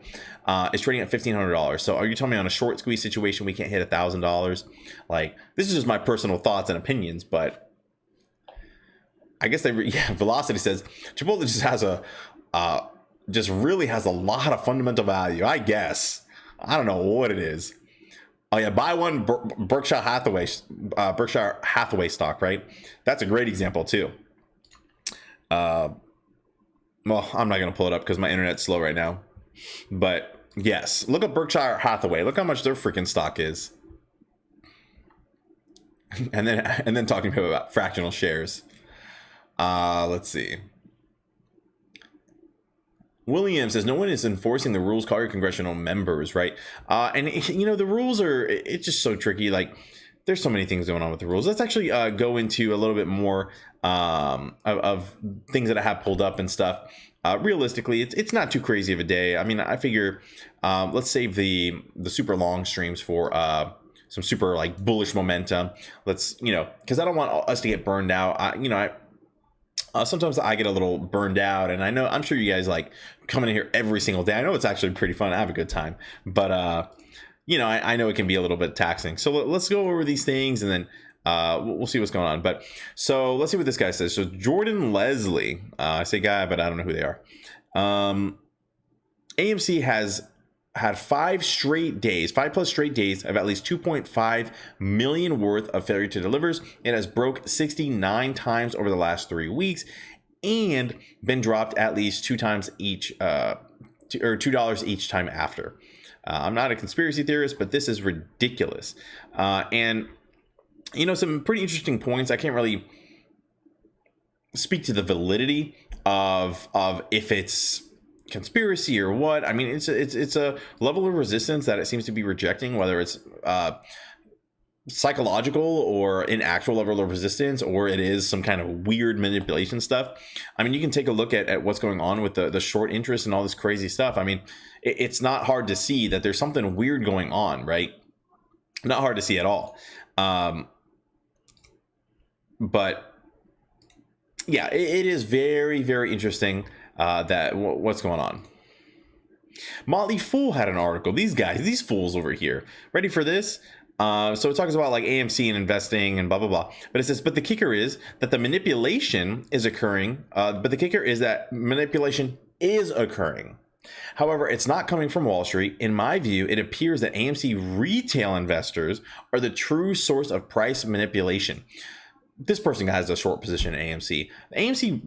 It's trading at $1,500. So are you telling me on a short squeeze situation we can't hit $1,000? Like, this is just my personal thoughts and opinions, but I guess Velocity says Chipotle just has really has a lot of fundamental value. I guess I don't know what it is. Oh yeah, buy one Berkshire Hathaway stock, right? That's a great example too. Well, I'm not going to pull it up because my internet's slow right now. But yes, look at Berkshire Hathaway. Look how much their freaking stock is. And then talking about fractional shares. Let's see. William says no one is enforcing the rules. Call your congressional members, right? And the rules it's just so tricky. Like, there's so many things going on with the rules. Let's actually go into a little bit more of things that I have pulled up and stuff. Realistically, it's not too crazy of a day. I mean, I figure let's save the super long streams for some super like bullish momentum. Let's, because I don't want us to get burned out. Sometimes I get a little burned out, and I'm sure you guys like coming in here every single day. I know it's actually pretty fun. I have a good time, but I know it can be a little bit taxing. So let's go over these things, and then we'll see what's going on. But so let's see what this guy says. So Jordan Leslie, I say guy, but I don't know who they are. AMC has had 5+ straight days of at least 2.5 million worth of failure to delivers. It has broke 69 times over the last 3 weeks and been dropped at least 2 times each, or $2 each time after. I'm not a conspiracy theorist, but this is ridiculous. And some pretty interesting points. I can't really speak to the validity of if it's conspiracy or what. I mean, it's a level of resistance that it seems to be rejecting, whether it's psychological or an actual level of resistance, or it is some kind of weird manipulation stuff. I mean, you can take a look at what's going on with the short interest and all this crazy stuff. I mean, it's not hard to see that there's something weird going on, right? Not hard to see at all. But yeah, it is very, very interesting that what's going on. Motley Fool had an article. These fools over here, ready for this? So it talks about like AMC and investing and blah, blah, blah. But it says, but the kicker is that the manipulation is occurring. However, it's not coming from Wall Street. In my view, it appears that AMC retail investors are the true source of price manipulation. This person has a short position in AMC.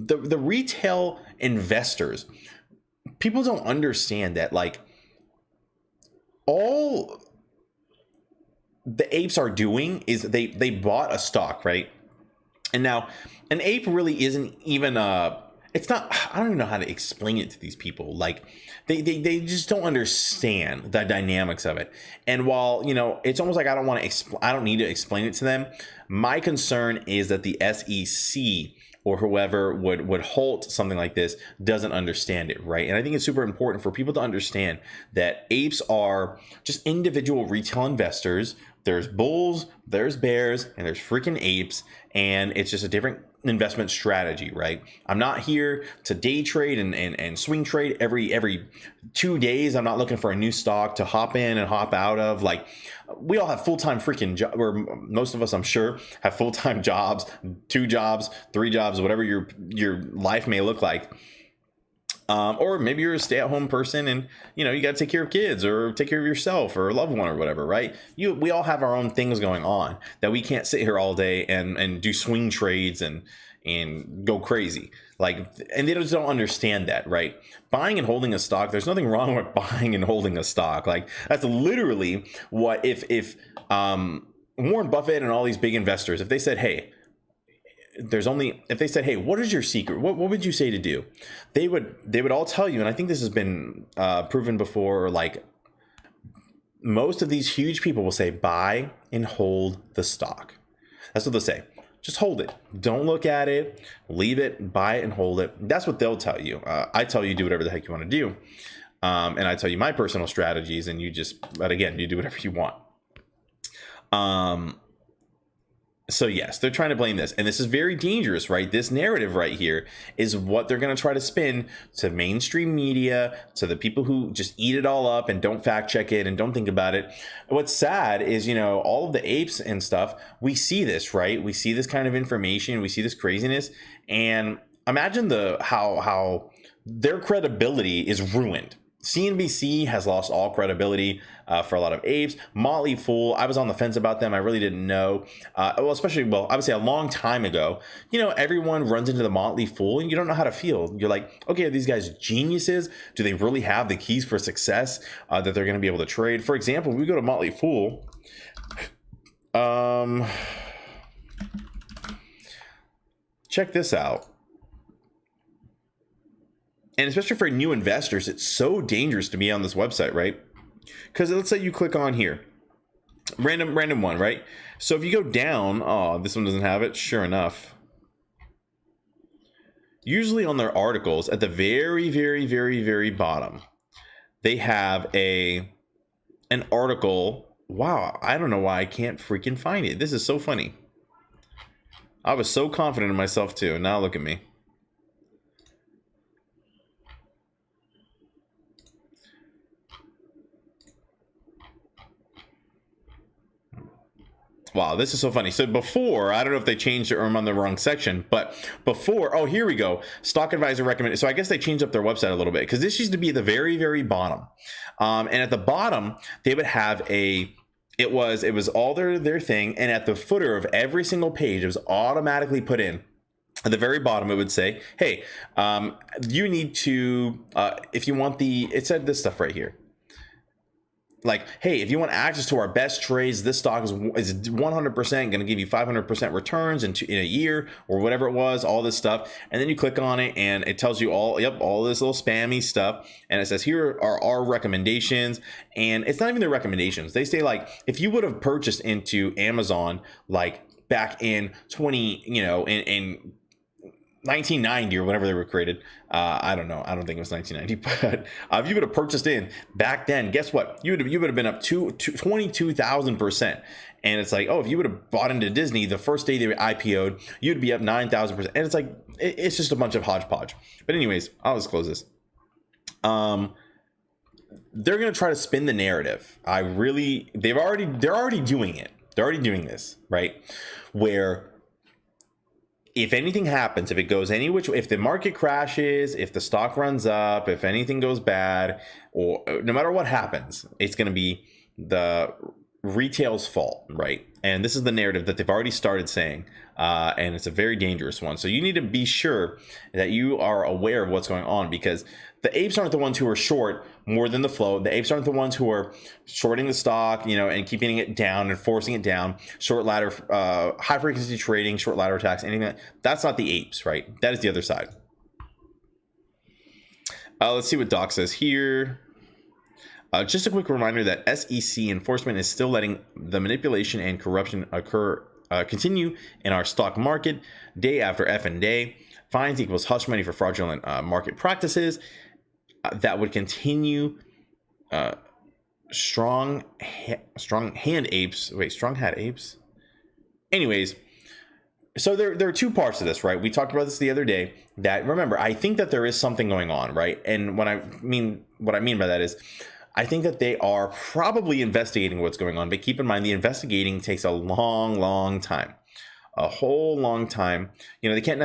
The retail investors, people don't understand that, like, all the apes are doing is they bought a stock, right? And now an ape really isn't even it's not, I don't even know how to explain it to these people. Like they just don't understand the dynamics of it. And while, it's almost like I don't need to explain it to them. My concern is that the SEC or whoever would halt something like this doesn't understand it, right? And I think it's super important for people to understand that apes are just individual retail investors. There's bulls, there's bears, and there's freaking apes, and it's just a different investment strategy, right? I'm not here to day trade and swing trade every 2 days. I'm not looking for a new stock to hop in and hop out of. Like, we all have full-time freaking jobs, or most of us, I'm sure, have full-time jobs, 2 jobs, 3 jobs, whatever your life may look like. Or maybe you're a stay-at-home person and you got to take care of kids or take care of yourself or a loved one or whatever, right? We all have our own things going on that we can't sit here all day and do swing trades and go crazy. Like, and they just don't understand that, right? Buying and holding a stock, there's nothing wrong with buying and holding a stock. Like, that's literally what if Warren Buffett and all these big investors, if they said, hey, what is your secret? What would you say to do? They would all tell you, and I think this has been proven before, like most of these huge people will say, buy and hold the stock. That's what they'll say. Just hold it. Don't look at it. Leave it. Buy it and hold it. That's what they'll tell you. I tell you do whatever the heck you want to do. And I tell you my personal strategies, and you do whatever you want. So yes, they're trying to blame this, and this is very dangerous, right? This narrative right here is what they're going to try to spin to mainstream media, to the people who just eat it all up and don't fact check it and don't think about it. What's sad is, all of the apes and stuff, we see this, right? We see this kind of information, we see this craziness, and imagine how their credibility is ruined. CNBC has lost all credibility for a lot of apes. Motley Fool, I was on the fence about them. I really didn't know. I would say a long time ago, everyone runs into the Motley Fool and you don't know how to feel. You're like, okay, are these guys geniuses? Do they really have the keys for success that they're going to be able to trade? For example, we go to Motley Fool. Check this out. And especially for new investors, it's so dangerous to be on this website, right? Because let's say you click on here, random one, right? So if you go down, this one doesn't have it. Sure enough. usually on their articles at the very, very, very, very bottom, they have an article. Wow, I don't know why I can't freaking find it. This is so funny. I was so confident in myself too. Now look at me. Wow, this is so funny. So before, I don't know if they changed it or I'm on the wrong section, but before, oh, here we go. Stock advisor recommended. So I guess they changed up their website a little bit because this used to be at the very, very bottom. And at the bottom, they would have it was all their thing. And at the footer of every single page, it was automatically put in. At the very bottom, it would say, hey, you need to, if you want it said this stuff right here. Like, hey, if you want access to our best trades, this stock is 100% going to give you 500% returns in a year or whatever it was, all this stuff. And then you click on it and it tells you all this little spammy stuff. And it says, here are our recommendations. And it's not even the recommendations. They say, like, if you would have purchased into Amazon, like back in in 1990 or whatever they were created. I don't know. I don't think it was 1990, but if you would have purchased in back then, guess what? You would have been up to 22,000%. And it's like, oh, if you would have bought into Disney the first day they IPO'd, you'd be up 9,000%. And it's like, it's just a bunch of hodgepodge. But anyways, I'll just close this. They're going to try to spin the narrative. They're already doing it. They're already doing this, right? Where if anything happens, if it goes any which way, if the market crashes, if the stock runs up, if anything goes bad, or no matter what happens, it's going to be the retail's fault, right? And this is the narrative that they've already started saying, and it's a very dangerous one. So you need to be sure that you are aware of what's going on, because the apes aren't the ones who are short more than the flow. The apes aren't the ones who are shorting the stock, and keeping it down and forcing it down. Short ladder, high frequency trading, short ladder attacks, anything that's not the apes, right? That is the other side. Let's see what Doc says here. Just a quick reminder that SEC enforcement is still letting the manipulation and corruption continue in our stock market day after F and day. Fines equals hush money for fraudulent market practices. That would continue. Strong hand apes. Wait, strong hat apes. Anyways, so there are two parts to this, right? We talked about this the other day. That, remember, I think that there is something going on, right? And what I mean by that is, I think that they are probably investigating what's going on. But keep in mind, the investigating takes a long time. A whole long time. They can't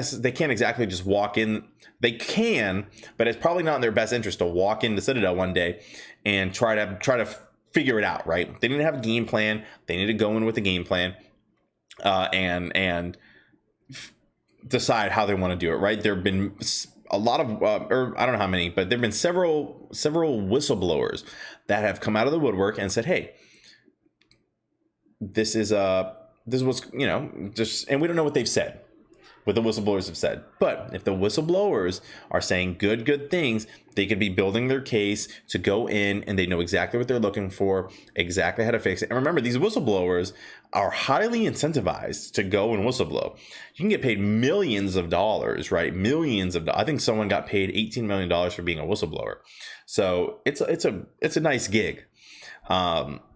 exactly just walk in. They can, but it's probably not in their best interest to walk into Citadel one day and try to figure it out, right? They need to have a game plan. They need to go in with a game plan, and decide how they want to do it, right? There have been a lot of, or I don't know how many, but there've been several whistleblowers that have come out of the woodwork and said, "Hey, this is what's, just," and we don't know what they've said, what the whistleblowers have said. But if the whistleblowers are saying good things, they could be building their case to go in, and they know exactly what they're looking for, exactly how to fix it. And remember, these whistleblowers are highly incentivized to go and whistleblow. You can get paid millions of dollars, right? Millions of dollars. I think someone got paid $18 million for being a whistleblower. So it's a nice gig. But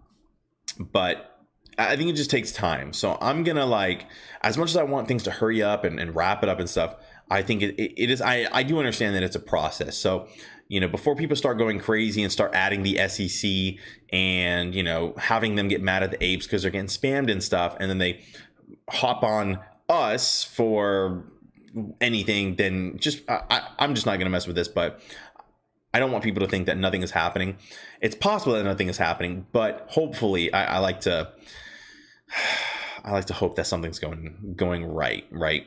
I think it just takes time. So I'm going to, as much as I want things to hurry up and wrap it up and stuff, I think it is, I do understand that it's a process. So, before people start going crazy and start adding the SEC and, having them get mad at the apes because they're getting spammed and stuff, and then they hop on us for anything, then I'm just not going to mess with this. But I don't want people to think that nothing is happening. It's possible that nothing is happening, but hopefully I like to hope that something's going right.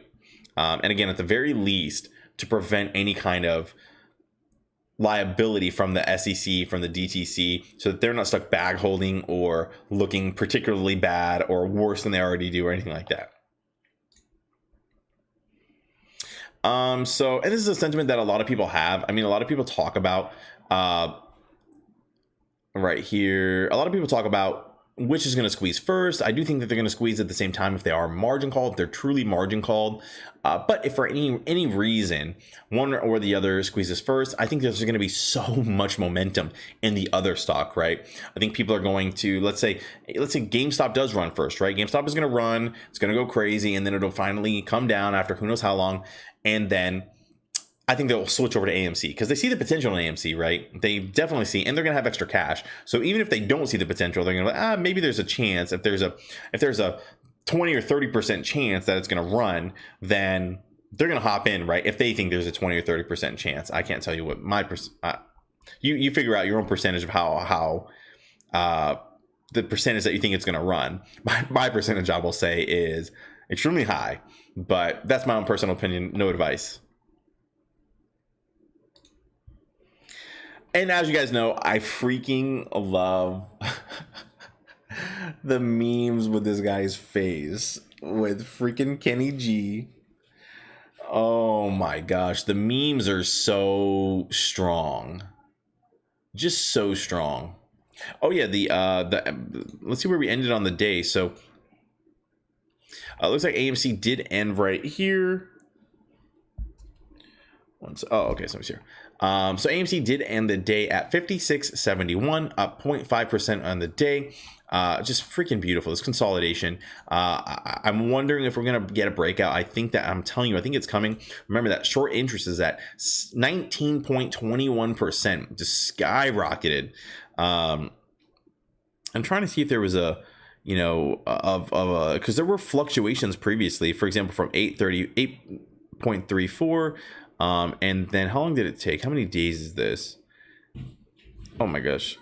And again, at the very least, to prevent any kind of liability from the SEC, from the DTC, so that they're not stuck bag holding or looking particularly bad or worse than they already do or anything like that. And this is a sentiment that a lot of people have. I mean, a lot of people talk about right here. A lot of people talk about which is going to squeeze first. I do think that they're going to squeeze at the same time if they are margin called, if they're truly margin called. But if for any reason one or the other squeezes first, I think there's going to be so much momentum in the other stock, right? I think people are going to, let's say GameStop does run first, right? GameStop is going to run, it's going to go crazy, and then it'll finally come down after who knows how long, and then I think they'll switch over to AMC because they see the potential in AMC, right? They definitely see, and they're going to have extra cash. So even if they don't see the potential, they're going to be like, maybe there's a chance. If there's a 20 or 30% chance that it's going to run, then they're going to hop in, right? If they think there's a 20 or 30% chance. I can't tell you what my you figure out your own percentage of how the percentage that you think it's going to run. My percentage, I will say, is extremely high, but that's my own personal opinion. No advice. And as you guys know, I freaking love the memes with this guy's face with freaking Kenny G. Oh my gosh, the memes are so strong. Just so strong. Oh yeah, the let's see where we ended on the day. So looks like AMC did end right here. Okay, so it's here. So AMC did end the day at 56.71, up 0.5% on the day. Just freaking beautiful, this consolidation. I'm wondering if we're going to get a breakout. I think that, I'm telling you, I think it's coming. Remember that short interest is at 19.21%, just skyrocketed. I'm trying to see if there was a, because there were fluctuations previously, for example, from 8.34. And then how long did it take? How many days is this? Oh my gosh.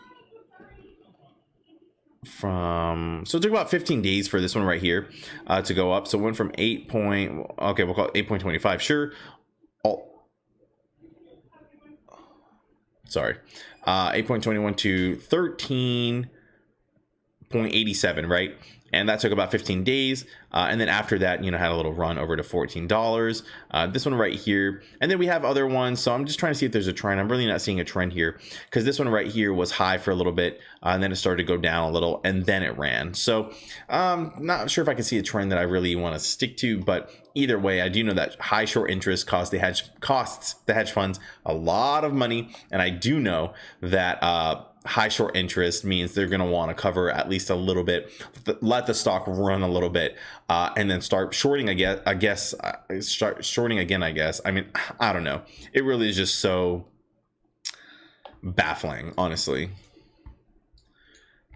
So it took about 15 days for this one right here to go up. So it went from we'll call it 8.25. Sure. 8.21 to 13.87, right? And that took about 15 days. And then after that, had a little run over to $14. This one right here. And then we have other ones. So I'm just trying to see if there's a trend. I'm really not seeing a trend here because this one right here was high for a little bit. And then it started to go down a little and then it ran. So not sure if I can see a trend that I really want to stick to. But either way, I do know that high short interest costs the hedge funds a lot of money. And I do know that high short interest means they're going to want to cover at least a little bit, let the stock run a little bit, and then start shorting again. Start shorting again, I guess. I mean, I don't know. It really is just so baffling, honestly.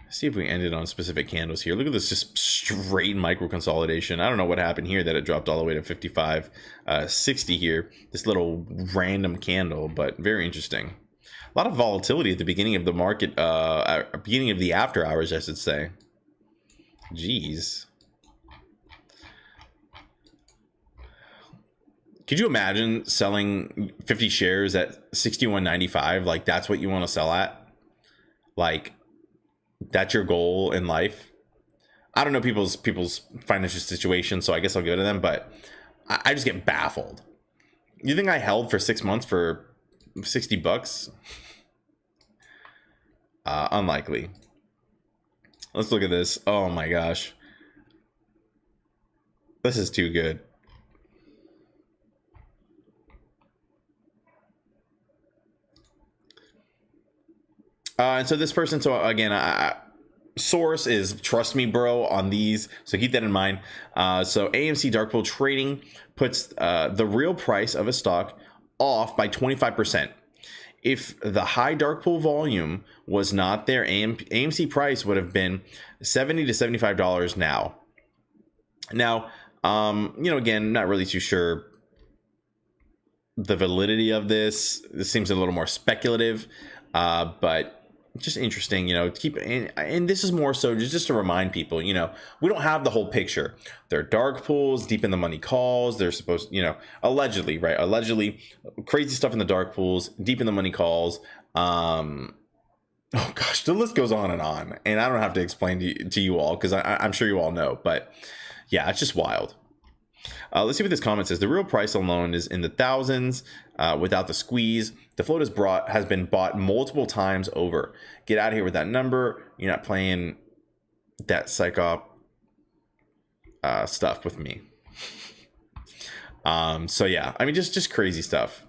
Let's see if we ended on specific candles here. Look at this, just straight micro consolidation. I don't know what happened here that it dropped all the way to 55.60 here. This little random candle, but very interesting. A lot of volatility at the beginning of the market, beginning of the after hours, I should say. Jeez. Could you imagine selling 50 shares at 61.95? Like, that's what you want to sell at? Like, that's your goal in life? I don't know people's financial situation, so I guess I'll give it to them, but I just get baffled. You think I held for 6 months for $60? Unlikely. Let's look at this. Oh my gosh. This is too good. And so this person, so again, source is trust me bro on these, so keep that in mind. So AMC dark pool trading puts the real price of a stock off by 25%. If the high dark pool volume was not there, AMC price would have been $70 to $75 now. Now, again, not really too sure the validity of this. This seems a little more speculative, but just interesting, keep, and this is more so just to remind people, we don't have the whole picture. There are dark pools, deep in the money calls. They're supposed, allegedly, right? Allegedly crazy stuff in the dark pools, deep in the money calls. Oh gosh, the list goes on, and I don't have to explain to you all, because I'm sure you all know, but yeah, it's just wild. Let's see what this comment says. The real price alone is in the thousands without the squeeze. The float has been bought multiple times over. Get out of here with that number. You're not playing that psyop stuff with me. So yeah, I mean, just crazy stuff.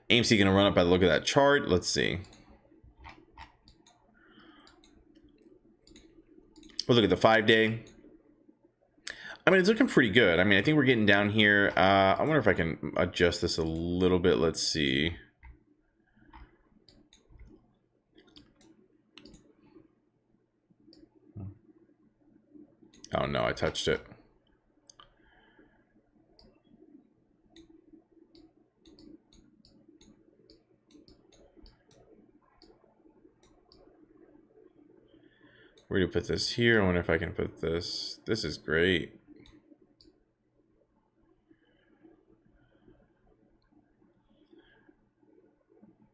AMC gonna run up by the look of that chart. Let's see. We'll look at the 5-day. I mean, it's looking pretty good. I mean, I think we're getting down here. I wonder if I can adjust this a little bit. Let's see. Oh no, I touched it. Where do you put this here? I wonder if I can put this. This is great.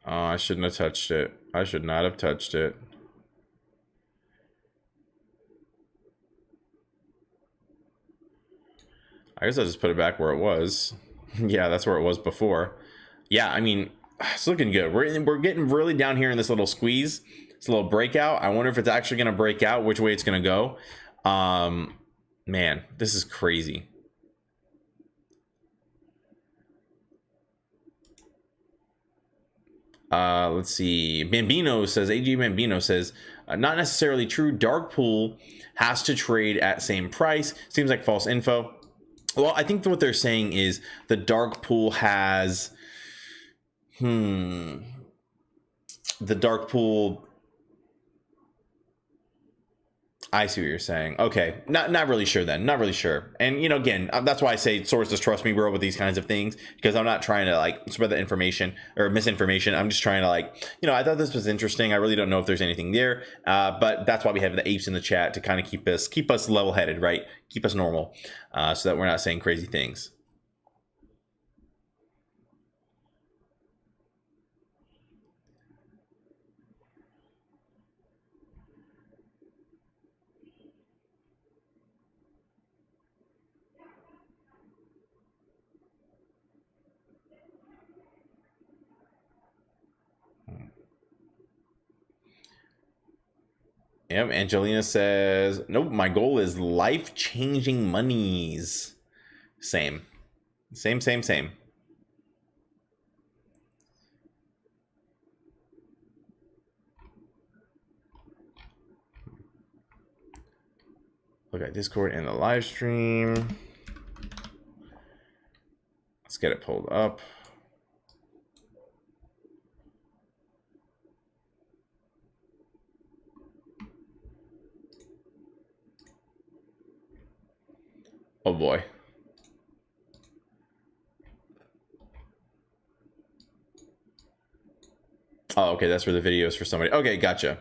Oh, I shouldn't have touched it. I should not have touched it. I guess I'll just put it back where it was. Yeah, that's where it was before. Yeah, I mean, it's looking good. We're getting really down here in this little squeeze. It's a little breakout. I wonder if it's actually going to break out, which way it's going to go. Man, this is crazy. Let's see. Bambino says, AG Bambino says, not necessarily true. Dark pool has to trade at same price. Seems like false info. Well, I think what they're saying is the dark pool has, the dark pool. I see what you're saying. Okay, not really sure then. Not really sure. And you know, again, that's why I say sources trust me, bro, with these kinds of things, because I'm not trying to like spread the information or misinformation. I'm just trying to like, you know, I thought this was interesting. I really don't know if there's anything there, but that's why we have the apes in the chat to kind of keep us level headed, right? Keep us normal, so that we're not saying crazy things. Yep, Angelina says, nope, my goal is life-changing monies. Same. Same. Look at Discord and the live stream. Let's get it pulled up. Oh boy. Oh, okay, that's where the video is for somebody. Okay, gotcha.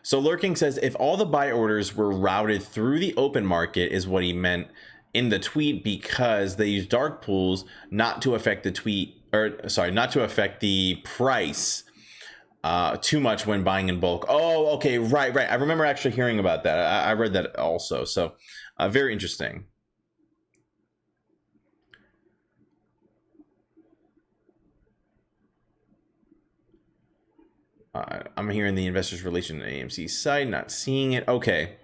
So Lurking says, if all the buy orders were routed through the open market is what he meant in the tweet, because they use dark pools not to affect the tweet, or sorry, not to affect the price too much when buying in bulk. Oh, okay, right. I remember actually hearing about that. I read that also. So very interesting. I'm hearing the investors relation AMC site, not seeing it. Okay,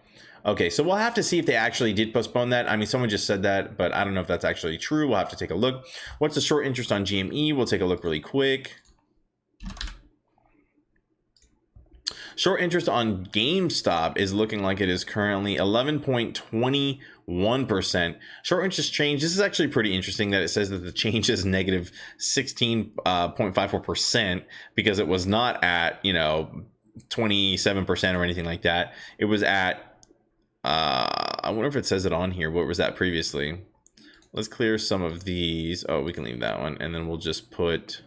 so we'll have to see if they actually did postpone that. I mean, someone just said that, but I don't know if that's actually true. We'll have to take a look. What's the short interest on GME? We'll take a look really quick. Short interest on GameStop is looking like it is currently 11.21%. Short interest change. This is actually pretty interesting that it says that the change is negative 16.54%, because it was not at, 27% or anything like that. It was at, I wonder if it says it on here. What was that previously? Let's clear some of these. Oh, we can leave that one. And then we'll just put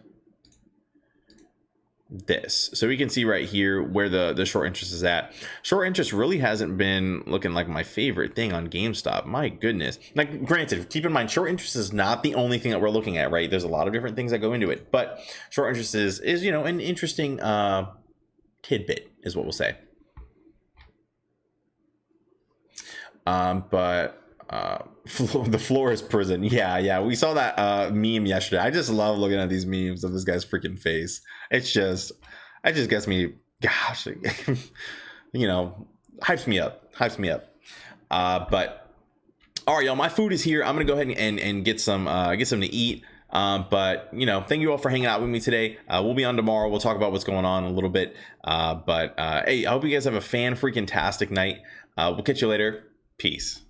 this, so we can see right here where the short interest is at. Short interest really hasn't been looking like my favorite thing on GameStop. My goodness. Like, granted, keep in mind, short interest is not the only thing that we're looking at, right? There's a lot of different things that go into it, but short interest is an interesting tidbit, is what we'll say. But the floor is prison. Yeah, we saw that meme yesterday. I just love looking at these memes of this guy's freaking face. It just gets me, gosh, you know, hypes me up. But all right, y'all, my food is here. I'm gonna go ahead and get some to eat. But you know, thank you all for hanging out with me today. We'll be on tomorrow. We'll talk about what's going on a little bit. But hey, I hope you guys have a fan freaking tastic night. We'll catch you later. Peace.